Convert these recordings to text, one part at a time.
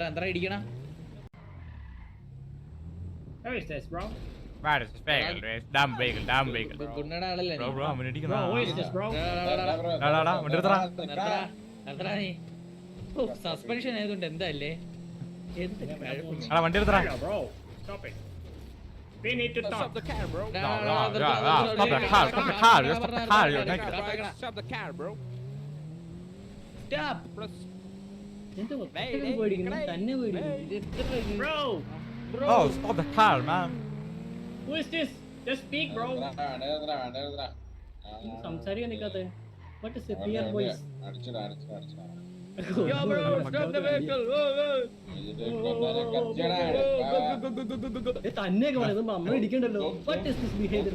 എന്താ ഇടിക്കണം? Where is this, bro? Where is this vehicle? Damn vehicle, damn vehicle. ഗുണ്ടയുടെ ആളല്ലേ നീ? Bro, അവൻ ഇടിക്കുന്ന. Bro, who is this, bro? നിർത്തടാ നീ. സസ്പെൻഷൻ ആയതുകൊണ്ട് എന്താ അല്ലേ? വണ്ടി എടുത്തടാ. Hello, bro. Stop it. We need to talk. Stop the car, bro. Stop the car, stop the car, stop the car. Stop the car, bro. Stop. Press. Bro, Oh, stop the car, man. who is this? Just speak, bro. സംസാരിക്കാൻ നിൽക്കാത്തെ. What is the fear voice? Yo, bro, stop the vehicle. തന്നെയൊക്കെ പറയുന്നത് അമ്മ ഇടിക്കണ്ടല്ലോ. What is this behavior?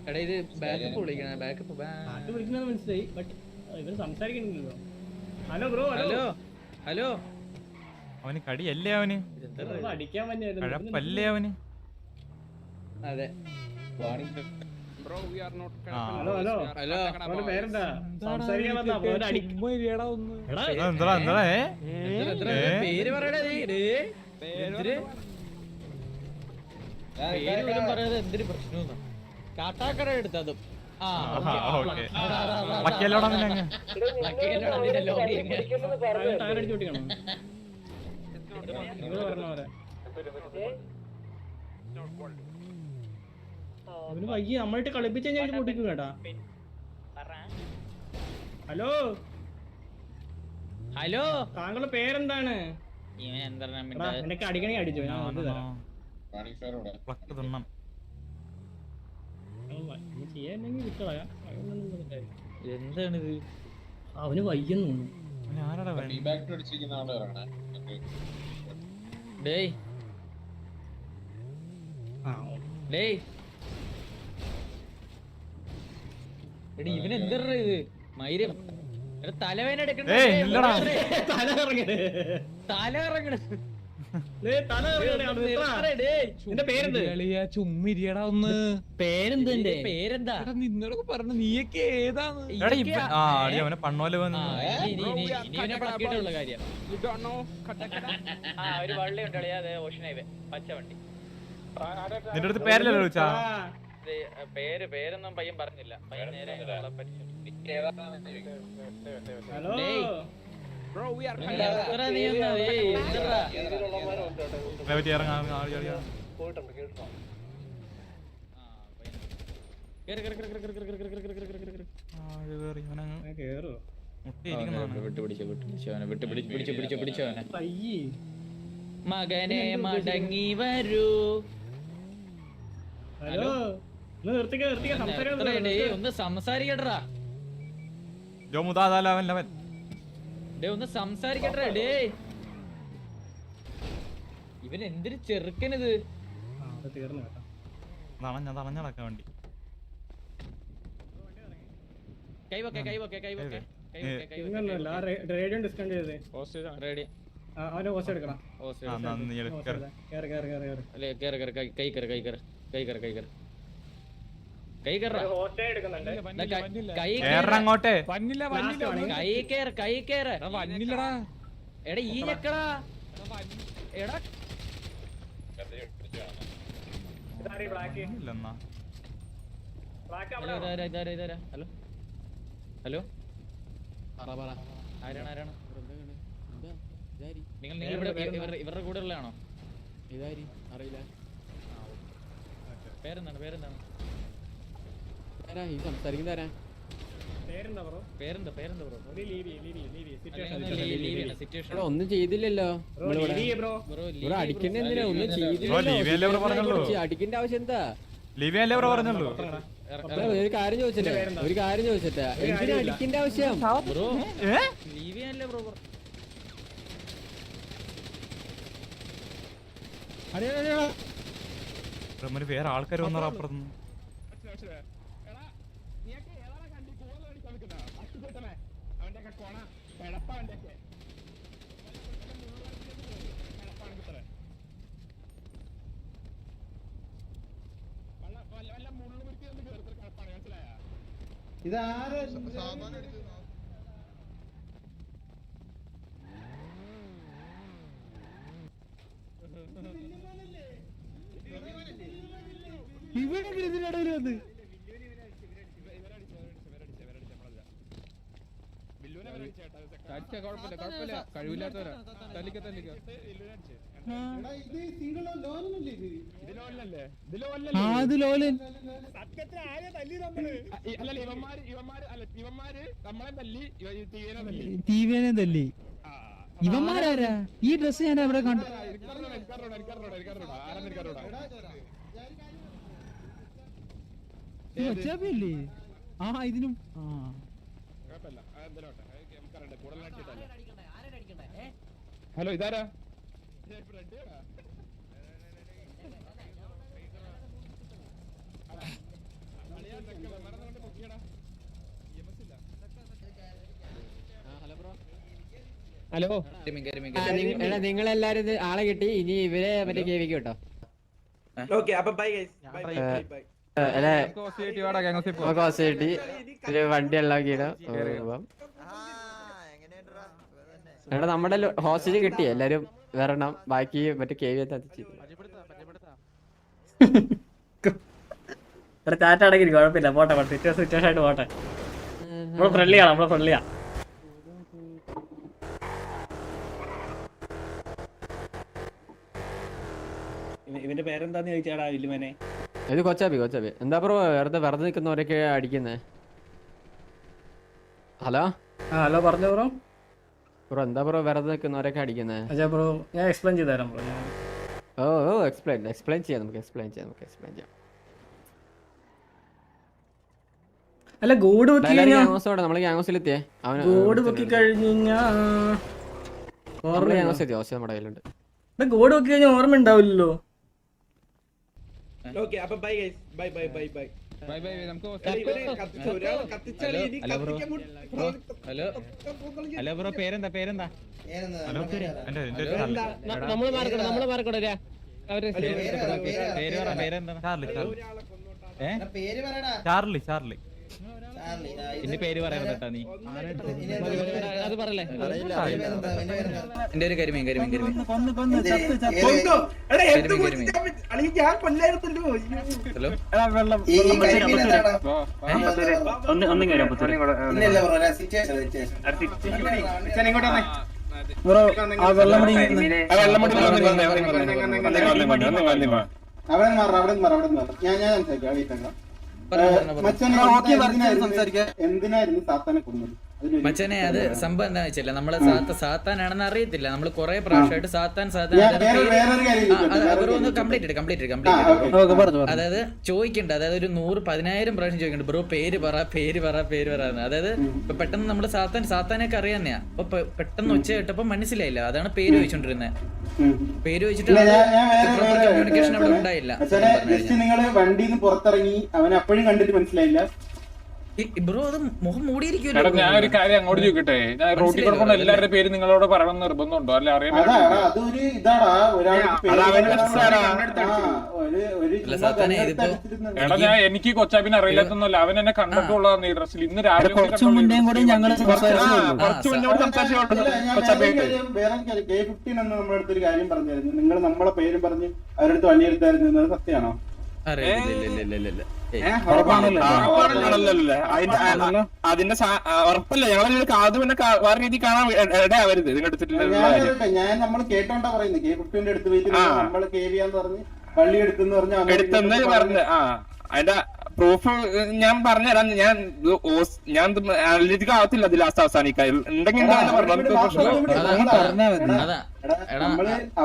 എടാ ഇത് backup വിളിക്കണം, backup. അത് വിളിക്കുന്നത് മനസ്സിലായി, but ഇവര് സംസാരിക്കണില്ലല്ലോ. Hello bro, hello hello. അവന് കടിയല്ലേ അവന്, അടിക്കാൻ കഴപ്പല്ലേ അവന്. അതെ. Bro, we are not. Hello hello hello. അവന്റെ പേരെന്താ? സംസാരിക്കാൻ വന്നാ അവന്റെ അടി. എന്താ പേര് പറയണേ നീ. പേര് പോലും പറയാതെ എന്തൊരു പ്രശ്നം. കാട്ടാക്കട എടുത്തതും. ബാക്കിയെല്ലോടാ പിന്നെ അങ്ങ് ടയറടിച്ചു പൊട്ടിക്കണം. നിങ്ങൾ പറഞ്ഞ പോലെ അവന് വയ്യ, നമ്മളിട്ട് കളിപ്പിച്ച് കഴിഞ്ഞാൽ പൊട്ടിക്കും കേട്ടാ. ഹലോ ഹലോ, താങ്കളുടെ പേരെന്താണ്? ഇവൻ എന്താ നിനക്ക് അടിക്കണേ അടിച്ചോ, ഞാൻ അത് തരാം. പ്ലക്ക് തിണ്ണം. ചെയ്യാനെങ്കിൽ വിട്ടളയാ. എന്താണിത്? അവന് വയ്യെന്നു. ആരാടാ ഡേയ് ഡേയ് എടി ഇവൻ എന്താ ഇത് മൈരം തലവേന എടുക്കണ. തല ഇറങ്ങണേ, തല ഇറങ്ങണ. തല ഇറങ്ങണേ. എന്റെ പേരെന്ത്? ചുമ്മിരിയടാ ഒന്ന്. പേരെന്ത്? പേരെന്താ? നിന്നോടൊക്കെ പറഞ്ഞ നീയൊക്കെ ഏതാണ്? അവനെ പണ്ണോലെ പ്ലക്കിട്ടുള്ള കാര്യം. You don't know. ഒരു വള്ളി ഉണ്ട് അതെ, ഓഷൻ ഹൈവേ പച്ച വണ്ടി. നിന്റെ അടുത്ത് പേരല്ലോ ചോദിച്ചാ? പേരൊന്നും പയ്യൻ പറഞ്ഞില്ല. പയ്യൻ നേരെ ഹലോ Bro, we are. മകനെ മടങ്ങി വരൂ. ഹലോ ഒന്ന് സംസാരിക്കട്ടാ. ഒന്ന് സംസാരിക്കട്ടെ. ഡേ ഇവൻ എന്തൊരു ചെറുക്കനിത്. തണഞ്ഞടക്കാൻ വേണ്ടി റേഡിയോ ഡിസ്കൗണ്ട് ചെയ്തേ. അവനെ ഓസ് എടുക്കണം. എടാ ഈ ഞെക്കടാ. എടാ ഹലോ ഹലോ, ആരാണ്? നിങ്ങൾ ഇവരുടെ കൂടെ ഉള്ളതാണോ? അറിയില്ല. പേരെന്താണ്? സംസാരിക്കുന്നതാരാ? പേരെന്താ ബ്രോ? ഒന്നും ചെയ്തില്ലല്ലോ. അടിക്കണ്ട എന്തിനാ? ഒന്നും ചെയ്തില്ലല്ലോ. അടിക്കേണ്ട ആവശ്യം എന്താ? പറഞ്ഞുള്ളൂ. ഒരു കാര്യം ചോദിച്ചിട്ടെ എന്തിനാ അടിക്കേണ്ട ആവശ്യം? വേറെ ആൾക്കാർ വന്നോ അപ്പുറത്തുനിന്ന്? ഇതിനിടയിൽ വന്ന് കഴിവില്ലാത്തവരാ തല്ലിക്ക അത് ലോലൻ തീവേനെ തല്ലി. ഇവന്മാരാരാ? ഈ ഡ്രസ് ഞാൻ അവിടെ കണ്ടു. ഒച്ചാപ്പിയല്ലേ? ആ ഇതിനും ഹലോ ഇതാരാ? ഹലോ നിങ്ങളെല്ലാരും ആളെ കിട്ടി. ഇനി ഇവരെ മറ്റേ കേവിക്ക് കേട്ടോ. ഒരു വണ്ടി ഉണ്ടാക്കിയിടാം. എടാ നമ്മുടെ ഹോസ്റ്റേജ് കിട്ടി. എല്ലാരും വരണം. ബാക്കി മറ്റേ കേവി എത്തിച്ചു. ടാറ്റ അടക്കി കുഴപ്പമില്ല. പോട്ടെ സിറ്റുവേഷൻ ആയിട്ട് പോട്ടെ. നമ്മള് ഫ്രണ്ട്ലിയാണ്. ഇവന്റെ പേരെന്താന്ന് ചോദിച്ചാടാ വില്ലുമനെ? ഇത് കൊച്ചാപ്പി. എന്താ ബ്രോ വെറുതെ നിൽക്കുന്നവരൊക്കെ അടിക്കുന്നേ? ഹലോ പറഞ്ഞു ബ്രോ. എന്താ ബ്രോ വെറുതെ നിൽക്കുന്നവരൊക്കെ അടിക്കുന്നേ? ബ്രോ ഞാൻ എക്സ്പ്ലെയിൻ ചെയ്ത് തരാം ബ്രോ. എക്സ്പ്ലെയിൻ ചെയ്യാം. അല്ല ഗോഡ് നമ്മള് ഗ്യാങ്സിലെത്തിയേ. ഗോഡ് പൊക്കി കഴിഞ്ഞാ നമ്മുടെ കയ്യിലുണ്ട്. ഗോഡ് പൊക്കി കഴിഞ്ഞാൽ ഓർമ്മ ഉണ്ടാവില്ലല്ലോ. ഹലോ ബ്രോ പേരെന്താ? നമ്മള് മാർക്കോട്ടെ ചാർലി എന്റെ പേര് പറയാൻ കേട്ടാ നീ അത് പറയല്ലേ? എന്റെ ഒരു കരിമീൻ എന്തിനായിരുന്നു സാത്താനെ കൊന്നത്? മച്ചനെ അത് സംഭവം എന്താന്ന് വെച്ചില്ല, നമ്മള് സാത്താനാണെന്ന് അറിയത്തില്ല. നമ്മള് കൊറേ പ്രാവശ്യമായിട്ട് സാത്താൻ കംപ്ലീറ്റ് അതായത് ചോദിക്കണ്ട. അതായത് ഒരു 100,000 പ്രാവശ്യം ചോദിക്കണ്ട ബ്രോ പേര് പറ. അതായത് ഇപ്പൊ പെട്ടെന്ന് നമ്മള് സാത്താനൊക്കെ അറിയാന്നെയാ. അപ്പൊ പെട്ടെന്ന് ഒച്ച കേട്ടപ്പോ മനസ്സിലായില്ല. അതാണ് പേര് ചോദിച്ചോണ്ടിരുന്നത്. പേര് ചോദിച്ചിട്ട് കമ്മ്യൂണിക്കേഷൻ അവിടെ ഉണ്ടായില്ല. നിങ്ങള് വണ്ടിയിൽ നിന്ന് പുറത്തിറങ്ങി അവനെ അപ്പോഴും കണ്ടിട്ട് മനസ്സിലായില്ല ബ്രോ? അത് മുഖം മൂടിയിരിക്കുമല്ലോ. ഞാൻ ഒരു കാര്യം അങ്ങോട്ട് ചോദിക്കട്ടെ. ഞാൻ റോട്ടിൽ കൊടുക്കുന്ന എല്ലാവരുടെ പേര് നിങ്ങളോട് പറയണം നിർബന്ധമുണ്ടോ? അല്ലെ അറിയാൻ അതൊരു ഇതാടാ. എടാ ഞാൻ എനിക്ക് കൊച്ചാപ്പിനെ അറിയില്ലാത്തൊന്നുമല്ല. അവൻ എന്നെ കണ്ടിട്ടുള്ളതാണ് ഈ ഡ്രസ്സിൽ. ഇന്ന് രാവിലെ കുറച്ചു മുന്നേ കൂടെ ഞങ്ങള് K15 എന്ന് നമ്മുടെ അടുത്തൊരു കാര്യം പറഞ്ഞായിരുന്നു. നിങ്ങൾ നമ്മളെ പേരും പറഞ്ഞ് അവരടുത്ത് വള്ളിയെടുത്തായിരുന്നു. സത്യമാണോ? അതിന്റെ ഉറപ്പല്ല. ഞങ്ങൾ കാത് പിന്നെ വേറെ രീതി കാണാൻ ഇടയാവരുത്. ഞാൻ നമ്മൾ കേട്ടോണ്ടാ പറയുന്നത്. K15 എടുത്ത് പോയിട്ട് നമ്മള് കേവിയാന്ന് പറഞ്ഞ് വള്ളി എടുത്തെന്ന് പറഞ്ഞ പറഞ്ഞ അതിന്റെ പ്രൂഫ് ഞാൻ പറഞ്ഞുതരാം. ഞാൻ ആവത്തില്ല അത് ലാസ്റ്റ് അവസാനിക്കാൻ ഉണ്ടെങ്കിൽ നമ്മള്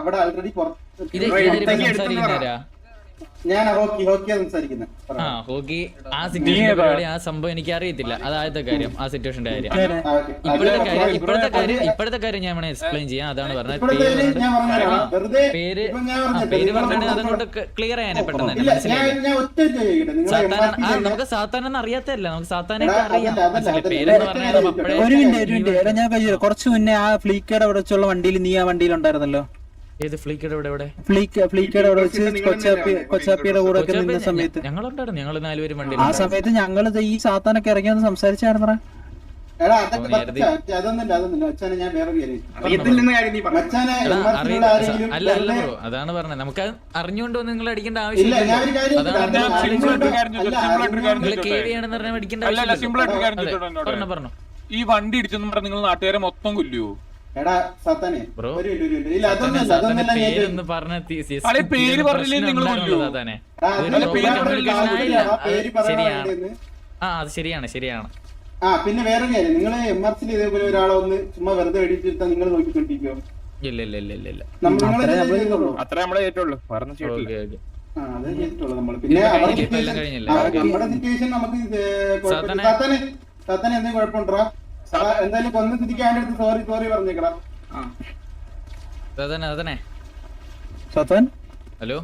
അവിടെ ആൾറെഡി ഞാൻ ഹോക്കിയാ സംസാരിക്കുന്നത്. ആ സിറ്റുവേഷൻ ആ സംഭവം എനിക്ക് അറിയത്തില്ല. അതാദ്യത്തെ കാര്യം. ആ സിറ്റുവേഷന്റെ കാര്യം. ഇപ്പോഴത്തെ കാര്യം ഞാൻ വേണേ എക്സ്പ്ലെയിൻ ചെയ്യാം. അതാണ് പറഞ്ഞത്. പേര് പറഞ്ഞിട്ട് അതുകൊണ്ട് ക്ലിയർ ചെയ്യാനേ പെട്ടെന്ന് തന്നെ മനസ്സിലായി. നമുക്ക് സാത്താനെന്ന് അറിയാത്തല്ല. നമുക്ക് സാത്താനൊക്കെ അറിയാം. പേരെന്ന് പറഞ്ഞാൽ ഒരു മിനിറ്റ് ഞാൻ കുറച്ചു മുന്നേ ആ ഫ്ലീക്കയുടെ അവിടെ വെച്ചുള്ള വണ്ടിയിൽ നീ ആ വണ്ടിയിൽ ഉണ്ടായിരുന്നല്ലോ. ഏത് ഫ്ലീക്കയുടെ ഇവിടെ? ഫ്ലീക്കയുടെ അവിടെ വെച്ച് കൊച്ചാപ്പിയുടെ കൂടെ ഒക്കെ നിന്ന സമയത്ത് ഞങ്ങളുണ്ടായിരുന്നു. ഞങ്ങൾ 4 പേരും വണ്ടി. ആ സമയത്ത് ഞങ്ങൾ ഈ സാത്താനൊക്കെ ഇറങ്ങിയെന്ന് സംസാരിച്ചായിരുന്നു. എടാ അതൊക്കെ അതൊന്നുമില്ല അച്ഛനെ ഞാൻ വേറെ അറിയത്തില്ലെന്ന കാര്യം നീ പറഞ്ഞു. അച്ഛനെ അല്ല അല്ല ബ്രോ, അതാണ് പറഞ്ഞത്. നമുക്ക് അറിഞ്ഞുകൊണ്ട് നിങ്ങൾ അടിക്കേണ്ട ഇല്ല ആവശ്യമില്ല. ഞാൻ ഒരു കാര്യം നിങ്ങൾ കേവി ആണെന്ന് പറഞ്ഞാൽ അടിക്കേണ്ട ആവശ്യമില്ല. പറഞ്ഞു ഈ വണ്ടി ഇടിച്ചെന്ന് പറഞ്ഞ നിങ്ങൾ നാട്ടുകാരെ മൊത്തം കൊല്ലുവോ? എടാ സത്താനെ ബ്രോ, ഇല്ല അതൊന്നല്ല പേരൊന്ന് പറഞ്ഞ പേര് പറഞ്ഞില്ലേ നിങ്ങൾ കൊല്ലുവോ? ശരിയാണ്. അത് ശരിയാണ് ശരിയാണ്. പിന്നെ വേറെ കാര്യം, നിങ്ങള് MRC ഇതേപോലെ ഒരാളെ ഒന്ന് ചുമ്മാ വെറുതെ എഡിറ്റ് നിങ്ങൾ നോക്കിക്കൊണ്ടിരിക്കോ? ഇല്ല ഇല്ല ഇല്ല ഇല്ല ഇല്ല. അത്ര നമ്മളെ കേട്ടുള്ളൂ. പറഞ്ഞ ഓക്കെ ഓക്കെ. അത് ചെയ്തിട്ടുള്ളൂ നമ്മള്. പിന്നെ നമ്മുടെ സിറ്റുവേഷൻ നമുക്ക് സത്താനെ എന്തെങ്കിലും കുഴപ്പമുണ്ടോ? എന്തായാലും കൊന്ന സ്ഥിതിക്ക് അതിന്റെ അടുത്ത് സോറി പറഞ്ഞേക്കടാ. ഹലോ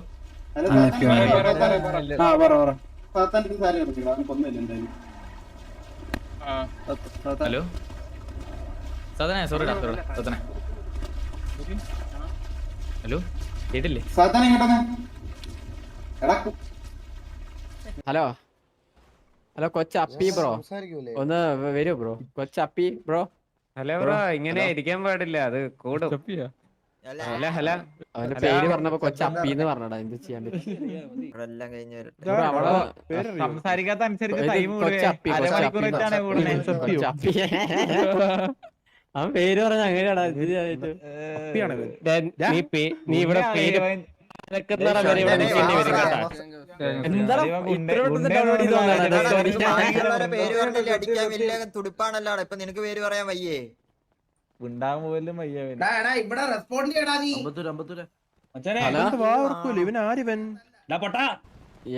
സത്താന്റെ സാരി പറഞ്ഞേക്കടാ, അവന് കൊന്നില്ല എന്തായാലും. ഹലോ സദനെ, സോറിടാ സദനെ. ഹലോ കേട്ടില്ലേ? സത്താനെ കേട്ടോ? എടാ ഹലോ ഹലോ കൊച്ചപ്പി ബ്രോ, ഒന്ന് വരൂ bro. Kochappi bro. Hello bro, ഇങ്ങനെ ഇരിക്കാൻ പാടില്ല, അത് കൂടും. ഹലോ ഹലോ, അവന്റെ പേര് പറഞ്ഞപ്പോ കൊച്ചപ്പി എന്ന് പറഞ്ഞടാ. എന്ത് ചെയ്യാൻ പറ്റും? സംസാരിക്കാത്ത അനുസരിച്ച് കൊച്ചപ്പി അവൻ പേര് പറഞ്ഞ അങ്ങനെയാടാ. നീ ഇവിടെ പേര് തുടിപ്പാണല്ലോ ഇപ്പൊ നിനക്ക് പേര് പറയാൻ വയ്യേ? ഉണ്ടാകുമ്പോലും വയ്യ.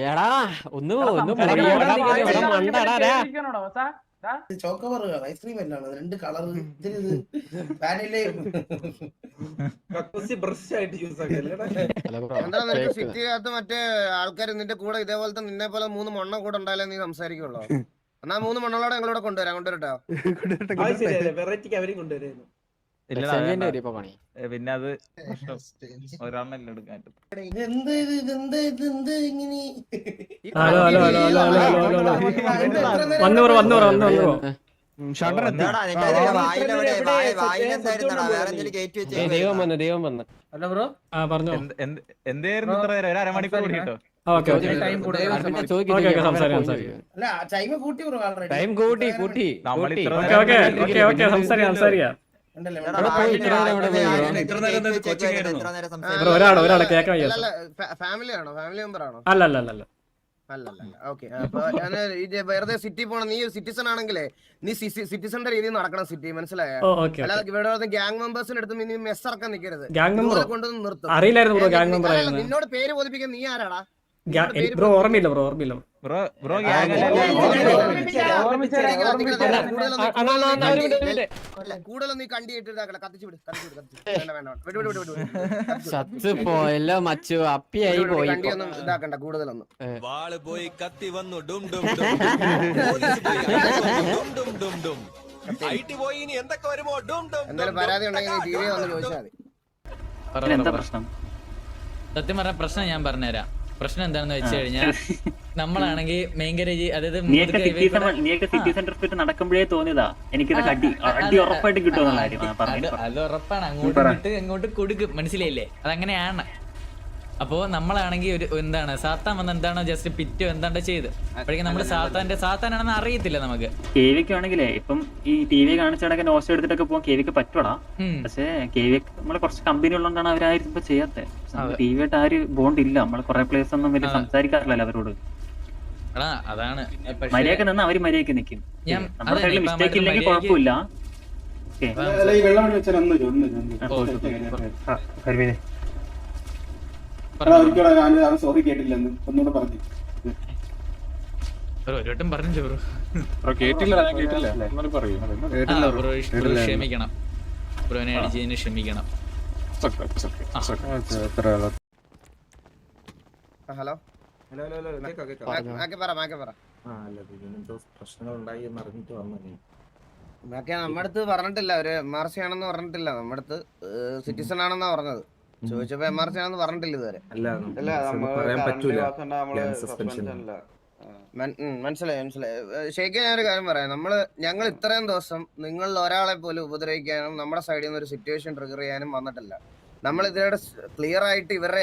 ഏടാ ഒന്ന് ഐസ്ക്രീം രണ്ട് കളർ സിറ്റിക്കകത്ത് മറ്റേ ആൾക്കാർ നിന്റെ കൂടെ ഇതേപോലത്തെ നിന്നെ പോലെ 3 മണ്ണ കൂടെ ഉണ്ടായാലേ നീ സംസാരിക്കുള്ളൂ. എന്നാ 3 മണ്ണോടെ ഞങ്ങളോട് കൊണ്ടുവരട്ടോ. പിന്നെ അത് ഒരെണ്ണം എടുക്കാൻ. എന്തായിരുന്നു ഇത്ര നേരം? ഒരു അരമണിക്കൂർ കൂടിട്ടോ? ടൈം കൂട്ടി ഫാമിലിയാണോ? ഫാമിലി മെമ്പർ ആണോ? അല്ലല്ല. ഓക്കെ. അപ്പൊ ഞാൻ വെറുതെ സിറ്റി പോണം. നീ സിറ്റിസൺ ആണെങ്കിലേ നീ സിറ്റിസന്റെ രീതിയിൽ നടക്കണം സിറ്റി, മനസ്സിലായോ? അല്ലാതെ ഇവിടെ ഗ്യാങ് മെമ്പേഴ്സിന്റെ അടുത്ത് നീ മെസ് ഇറക്കാൻ നിൽക്കരുത്. കൊണ്ടൊന്നും നിർത്തും. നിന്നോട് പേര് ബോധിപ്പിക്കാൻ നീ ആരാടാ? ഓർമ്മയില്ല. കൂടുതൽ നീ കണ്ടിട്ട് കത്തിച്ചു വിട്. സത്ത് പോയല്ലോ മച്ചു, അപ്പിയായി പോയി. കണ്ടിയൊന്നും ഇതാക്കണ്ട കൂടുതലൊന്നും. എന്തായാലും പരാതി ഉണ്ടെങ്കിൽ നീ TV വന്ന് ചോദിച്ചാൽ മതി. സത്യം പറഞ്ഞ പ്രശ്നം ഞാൻ പറഞ്ഞുതരാം. പ്രശ്നം എന്താണെന്ന് വെച്ച് കഴിഞ്ഞാൽ നമ്മളാണെങ്കിൽ മെയിൻ ഗാരേജ്, അതായത് നടക്കുമ്പോഴേ തോന്നിയതാ എനിക്കിത് അടി ഉറപ്പായിട്ട് കിട്ടുമെന്നുള്ള അത് ഉറപ്പാണ്. അങ്ങോട്ട് ഇങ്ങോട്ട് കൊടുക്കും, മനസ്സിലായില്ലേ? അതങ്ങനെയാണ്. അപ്പോ നമ്മളാണെങ്കിൽ ഒരു എന്താണ് സാത്താൻ വന്ന് എന്താണോ ജസ്റ്റ് പിറ്റോ എന്താണ്ടോ ചെയ്ത് അപ്പോഴേക്കും നമ്മള് സാത്താനാണെന്ന് അറിയത്തില്ല നമുക്ക്. കേവിക്കാണെങ്കിലേ ഇപ്പം ഈ TV കാണിച്ചാണെങ്കിൽ നോസ് എടുത്തിട്ടൊക്കെ പോകാൻ കേവിക്ക് പറ്റൂടാ. പക്ഷേ കേവി നമ്മള് കുറച്ച് കമ്പനി ഉള്ളതുകൊണ്ടാണ് അവരാരും ഇപ്പൊ ചെയ്യാത്തെ. ടിവിയായിട്ട് ആ ഒരു ബോണ്ട് ഇല്ല. നമ്മള് കുറെ പ്ലേയേഴ്സ് ഒന്നും വലിയ സംസാരിക്കാറില്ലല്ലോ അവരോട്. അതാണ് മര്യാദക്ക് നിന്ന് അവര് മര്യാദക്ക് നിൽക്കും. നമ്മുടെ സൈഡിൽ മിസ്റ്റേക്ക് ഇല്ലെങ്കിൽ കുഴപ്പമില്ല. സോറി കേട്ടില്ലെന്ന് ഒന്നുകൂടെ പറഞ്ഞു. ഒരു വട്ടം പറഞ്ഞു ബ്രോ. ക്ഷമിക്കണം ബ്രോനെ അടിച്ചതിന് ക്ഷമിക്കണം. ഹലോ നമ്മുടെ അടുത്ത് പറഞ്ഞിട്ടില്ല ഒരു MRC ആണെന്ന് പറഞ്ഞിട്ടില്ല. നമ്മുടെ അടുത്ത് സിറ്റിസൺ ആണെന്നാ പറഞ്ഞത്. ചോദിച്ചപ്പോ MRC ആണെന്ന് പറഞ്ഞിട്ടില്ല ഇതുവരെ. മനസ്സിലായി. ശരിക്കും ഞാനൊരു കാര്യം പറയാം. ഞങ്ങൾ ഇത്രയും ദിവസം നിങ്ങളിൽ ഒരാളെ പോലും ഉപദ്രവിക്കാനും നമ്മുടെ സൈഡിൽ നിന്ന് ഒരു സിറ്റുവേഷൻ ട്രിഗർ ചെയ്യാനും വന്നിട്ടില്ല. നമ്മൾ ഇതിലൂടെ ക്ലിയർ ആയിട്ട് ഇവരുടെ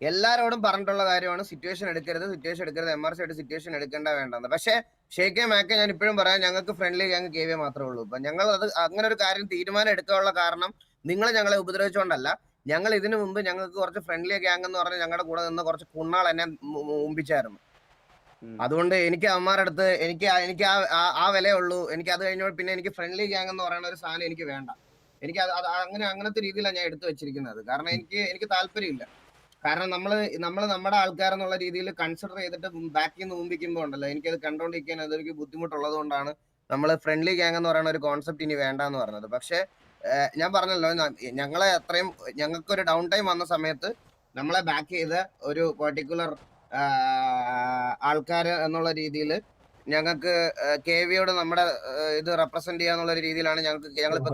എല്ലാവരോടും പറഞ്ഞിട്ടുള്ള കാര്യമാണ് സിറ്റുവേഷൻ എടുക്കരുത്, MRC ആയിട്ട് സിറ്റുവേഷൻ എടുക്കേണ്ട വേണ്ടെന്ന്. പക്ഷേ ഷേക്കെ മാക്കെ ഞാൻ ഇപ്പോഴും പറയാം, ഞങ്ങൾക്ക് ഫ്രണ്ട്ലി ഗ്യാങ് KV മാത്രമേ ഉള്ളൂ. ഇപ്പൊ ഞങ്ങൾ അത് അങ്ങനെ ഒരു കാര്യം തീരുമാനം എടുക്കാനുള്ള കാരണം നിങ്ങൾ ഞങ്ങളെ ഉപദ്രവിച്ചുകൊണ്ടല്ല. ഞങ്ങൾ ഇതിനു മുമ്പ് ഞങ്ങൾക്ക് കുറച്ച് ഫ്രണ്ട്ലി ഗ്യാങ് എന്ന് പറഞ്ഞ് ഞങ്ങളുടെ കൂടെ നിന്ന് കുറച്ച് കുണ്ണാൾ എന്നെ മുമ്പിച്ചായിരുന്നു. അതുകൊണ്ട് എനിക്ക് അവന്മാരുടെ അടുത്ത് എനിക്ക് ആ വിലയുള്ളൂ. എനിക്ക് അത് കഴിഞ്ഞപ്പോൾ പിന്നെ എനിക്ക് ഫ്രണ്ട്ലി ഗ്യാങ് എന്ന് പറയുന്ന ഒരു സാധനം എനിക്ക് വേണ്ട. എനിക്ക് അങ്ങനത്തെ രീതിയിലാണ് ഞാൻ എടുത്തു വെച്ചിരിക്കുന്നത്. കാരണം എനിക്ക് താല്പര്യമില്ല. കാരണം നമ്മുടെ ആൾക്കാരെന്നുള്ള രീതിയിൽ കൺസിഡർ ചെയ്തിട്ട് ബാക്കിൽ നിന്ന് മുമ്പിക്കുമ്പോൾ ഉണ്ടല്ലോ, എനിക്കത് കണ്ടോണ്ടിരിക്കാൻ അതൊരു ബുദ്ധിമുട്ടുള്ളത് കൊണ്ടാണ് നമ്മൾ ഫ്രണ്ട്ലി ഗ്യാങ് എന്ന് പറയുന്ന ഒരു കോൺസെപ്റ്റ് ഇനി വേണ്ട എന്ന് പറഞ്ഞത്. പക്ഷെ ഞാൻ പറഞ്ഞല്ലോ, ഞങ്ങളെ അത്രയും ഞങ്ങൾക്കൊരു ഡൗൺ ടൈം വന്ന സമയത്ത് നമ്മളെ ബാക്ക് ചെയ്ത ഒരു പെർട്ടിക്കുലർ ആൾക്കാര് എന്നുള്ള രീതിയിൽ ഞങ്ങൾക്ക് KVയോട് നമ്മുടെ ഇത് റെപ്രസെന്റ് ചെയ്യാന്നുള്ള ഒരു രീതിയിലാണ് ഞങ്ങളിപ്പോ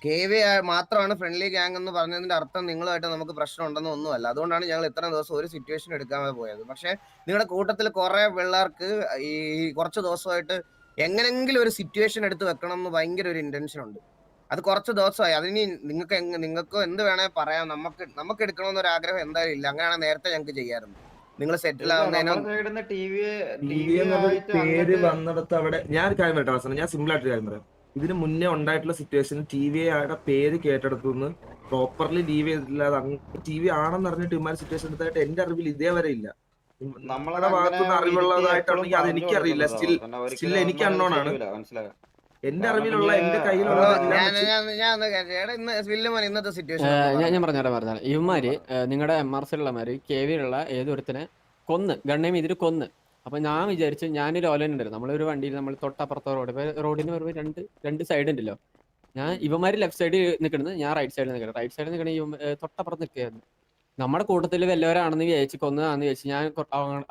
KV മാത്രമാണ് ഫ്രണ്ട്ലി ഗ്യാങ് എന്ന് പറഞ്ഞതിന്റെ അർത്ഥം നിങ്ങളുമായിട്ട് നമുക്ക് പ്രശ്നം ഉണ്ടെന്ന് ഒന്നുമല്ല. അതുകൊണ്ടാണ് ഞങ്ങൾ ഇത്രയും ദിവസം ഒരു സിറ്റുവേഷൻ എടുക്കാതെ പോയത്. പക്ഷെ നിങ്ങളുടെ കൂട്ടത്തിൽ കുറെ പിള്ളേർക്ക് ഈ കുറച്ച് ദിവസമായിട്ട് എങ്ങനെങ്കിലും ഒരു സിറ്റുവേഷൻ എടുത്ത് വെക്കണം എന്ന് ഭയങ്കര ഒരു ഇന്റൻഷൻ ഉണ്ട്. അത് കുറച്ച് ദിവസമായി. അതിന് നിങ്ങൾക്ക് എന്ത് വേണേ പറയാം. നമുക്ക് എടുക്കണമെന്നൊരു ആഗ്രഹം എന്തായാലും ഇല്ല. അങ്ങനെയാണ് നേരത്തെ ഞങ്ങൾക്ക് ചെയ്യാറുണ്ട്. നിങ്ങൾ സെറ്റിൽ ആവുന്നതിന് പേര് വന്നിടത്ത് അവിടെ ഞാൻ കാര്യം പറയട്ടെ അവസാനം, ഞാൻ സിമ്പിൾ ആയിട്ട് കാര്യം പറയാം. ഇതിന് മുന്നേ ഉണ്ടായിട്ടുള്ള സിറ്റുവേഷൻ TVയുടെ പേര് കേട്ടെടുത്തുനിന്ന് പ്രോപ്പർലി ലീവ് ചെയ്തിട്ടില്ല. TV ആണെന്ന് അറിഞ്ഞിട്ട് ഇമാര് സിറ്റുവേഷൻ എടുത്തായിട്ട് എന്റെ അറിവിൽ ഇതേവരെ ഇല്ല. നമ്മുടെ ഭാഗത്തുനിന്ന് അറിവുള്ളതായിട്ടാണെങ്കിൽ അത് എനിക്കറിയില്ല. സ്റ്റിൽ എനിക്ക് അൺനോൺ ആണ്. എന്റെ അറിവിലുള്ള എന്റെ കയ്യിലുള്ള ഞാൻ പറഞ്ഞാൽ ഇവന്മാര് നിങ്ങളുടെ MRC-ലുള്ളമാര് KV-യിലുള്ള ഏതൊരുത്തനെ ഗണ്ണേം ഇതിൽ കൊന്ന്. അപ്പൊ ഞാൻ വിചാരിച്ചു, ഞാനൊരു ഓലനുണ്ടായിരുന്നു, നമ്മളൊരു വണ്ടിയിൽ നമ്മൾ തൊട്ടപ്പുറത്തെ റോഡിന് പറയുമ്പോൾ രണ്ട് സൈഡ് ഉണ്ടല്ലോ. ഇവന്മാര് ലെഫ്റ്റ് സൈഡിൽ നിൽക്കുന്നത്, ഞാൻ റൈറ്റ് സൈഡിൽ നിൽക്കുന്നത്. റൈറ്റ് സൈഡിൽ നിൽക്കണ തൊട്ടപ്പുറത്ത് നിൽക്കുകയായിരുന്നു. നമ്മുടെ കൂട്ടത്തിൽ വല്ലവരാണെന്ന് വിചാരിച്ച് കൊന്നതാണെന്ന് വിചാരിച്ച് ഞാൻ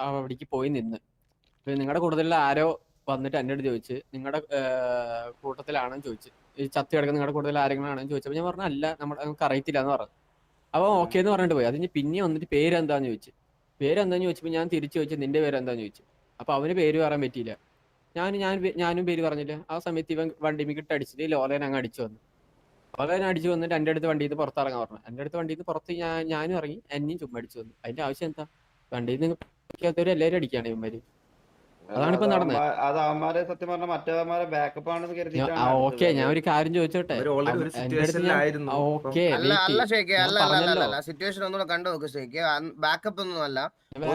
അവിടേക്ക് പോയി നിന്ന്. നിങ്ങളുടെ കൂട്ടത്തിൽ ആരോ വന്നിട്ട് എൻ്റെ അടുത്ത് ചോദിച്ച്, നിങ്ങളുടെ കൂട്ടത്തിലാണെന്ന് ചോദിച്ചു, ഈ ചത്തി കിടക്കുന്ന നിങ്ങളുടെ കൂട്ടത്തിൽ ആരെങ്കിലും ആണെന്ന് ചോദിച്ചപ്പോൾ ഞാൻ പറഞ്ഞു അല്ല, നമുക്ക് അറിയത്തില്ല എന്ന് പറഞ്ഞു. അപ്പോൾ ഓക്കെ എന്ന് പറഞ്ഞിട്ട് പോയി. അതിന് പിന്നെ വന്നിട്ട് പേരെന്താന്ന് ചോദിച്ചു. പേരെന്താന്ന് ചോദിച്ചപ്പോൾ ഞാൻ തിരിച്ചു ചോദിച്ചു നിന്റെ പേരെന്താന്ന് ചോദിച്ചു. അപ്പോൾ അവന് പേര് പറയാൻ പറ്റിയില്ല. ഞാനും പേര് പറഞ്ഞില്ല. ആ സമയത്ത് ഇവൻ വണ്ടിമിക്കിട്ട് അടിച്ചിട്ട് ലോലൻ അങ്ങ് അടിച്ചു വന്നു. ലോലൻ അടിച്ചു വന്നിട്ട് എൻ്റെ അടുത്ത് വണ്ടിയിൽ നിന്ന് പുറത്തിറങ്ങാൻ പറഞ്ഞു. എൻ്റെ അടുത്ത് വണ്ടിയിൽ നിന്ന് പുറത്ത് ഞാനും ഇറങ്ങി, എന്നെയും ചുമ്മാ അടിച്ചു വന്നു. അതിന്റെ ആവശ്യം എന്താ? വണ്ടിയിൽ നിന്ന് പിടിക്കാത്തവര് എല്ലാവരും അടിക്കുകയാണ് ഇവന്മാര്. അതാണ് ഇപ്പൊ നടന്നത്. ഓക്കെ, ഞാൻ ഒരു കാര്യം ചോദിച്ചോട്ടെ. സിറ്റുവേഷൻ ഒന്നുകൂടെ കണ്ടു നോക്ക് ഷേക്ക്. ബാക്കപ്പ് ഒന്നും അല്ല,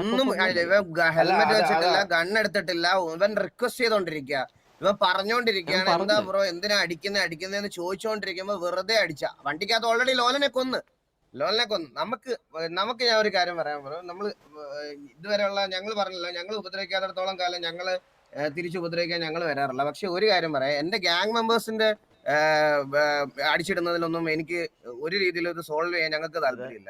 ഒന്നും ഹെൽമെറ്റ് വെച്ചിട്ടില്ല, ഗണ്ണെടുത്തിട്ടില്ല. ഇവൻ റിക്വസ്റ്റ് ചെയ്തോണ്ടിരിക്കുക, ഇവൻ പറഞ്ഞോണ്ടിരിക്കുകയാണ് എന്താ ബ്രോ എന്തിനാ അടിക്കുന്നതെന്ന് ചോദിച്ചോണ്ടിരിക്കുമ്പോ വെറുതെ അടിച്ച. വണ്ടിക്കകത്ത് ഓൾറെഡി ലോലനെ കൊന്ന്. നമുക്ക് ഞാൻ ഒരു കാര്യം പറയാൻ പറയാം. നമ്മള് ഇതുവരെയുള്ള ഞങ്ങൾ പറഞ്ഞില്ല, ഞങ്ങൾ ഉപദ്രവിക്കാത്തടത്തോളം കാലം ഞങ്ങള് തിരിച്ചു ഉപദ്രവിക്കാൻ ഞങ്ങൾ വരാറില്ല. പക്ഷെ ഒരു കാര്യം പറയാം, എന്റെ ഗ്യാങ് മെമ്പേഴ്സിന്റെ അടിച്ചിടുന്നതിലൊന്നും എനിക്ക് ഒരു രീതിയിൽ ഇത് സോൾവ് ചെയ്യാൻ ഞങ്ങൾക്ക് താല്പര്യമില്ല.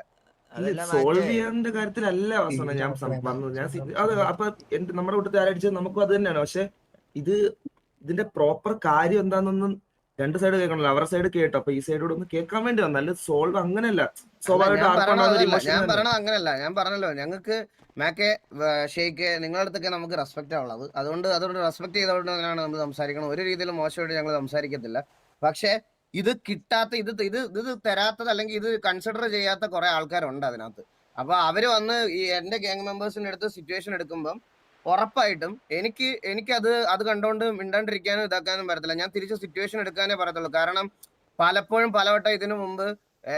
സോൾവ് ചെയ്യാന്റെ കാര്യത്തിലല്ല അവസാനം ഞാൻ വന്നത്. അത് അപ്പൊ നമ്മുടെ കൂട്ടത്തിൽ ആരടിച്ചത് നമുക്കും അത് തന്നെയാണ്. പക്ഷെ ഇതിന്റെ പ്രോപ്പർ കാര്യം എന്താണെന്നൊന്നും രണ്ട് സൈഡ് കേൾക്കണല്ലോ. അവരുടെ സൈഡ് കേട്ടോ, അപ്പൊ ഈ സൈഡോട് ഒന്ന് കേൾക്കാൻ വേണ്ടി വന്നല്ല. സോൾവ് അങ്ങനെയല്ല, ഞാൻ പറയണത് അങ്ങനല്ല. ഞാൻ പറഞ്ഞല്ലോ, ഞങ്ങൾക്ക് മാക്കെ ഷെയ്ക്ക് നിങ്ങളുടെ അടുത്തൊക്കെ നമുക്ക് റെസ്പെക്റ്റ് ഉള്ളത്. അതുകൊണ്ട് റെസ്പെക്ട് ചെയ്തുകൊണ്ടാണ് നമ്മൾ സംസാരിക്കണം. ഒരു രീതിയിലും മോശമായിട്ട് ഞങ്ങൾ സംസാരിക്കത്തില്ല. പക്ഷെ ഇത് കിട്ടാത്ത ഇത് തരാത്തത് അല്ലെങ്കിൽ ഇത് കൺസിഡർ ചെയ്യാത്ത കുറെ ആൾക്കാരുണ്ട് അതിനകത്ത്. അപ്പൊ അവര് വന്ന് ഈ എന്റെ ഗ്യാങ് മെമ്പേഴ്സിന്റെ അടുത്ത് സിറ്റുവേഷൻ എടുക്കുമ്പം ഉറപ്പായിട്ടും എനിക്ക് അത് കണ്ടോണ്ട് മിണ്ടാണ്ടിരിക്കാനും ഇതാക്കാനും പറ്റത്തില്ല. ഞാൻ തിരിച്ച് സിറ്റുവേഷൻ എടുക്കാനേ പറയത്തുള്ളൂ. കാരണം പലവട്ടം ഇതിനു മുമ്പ്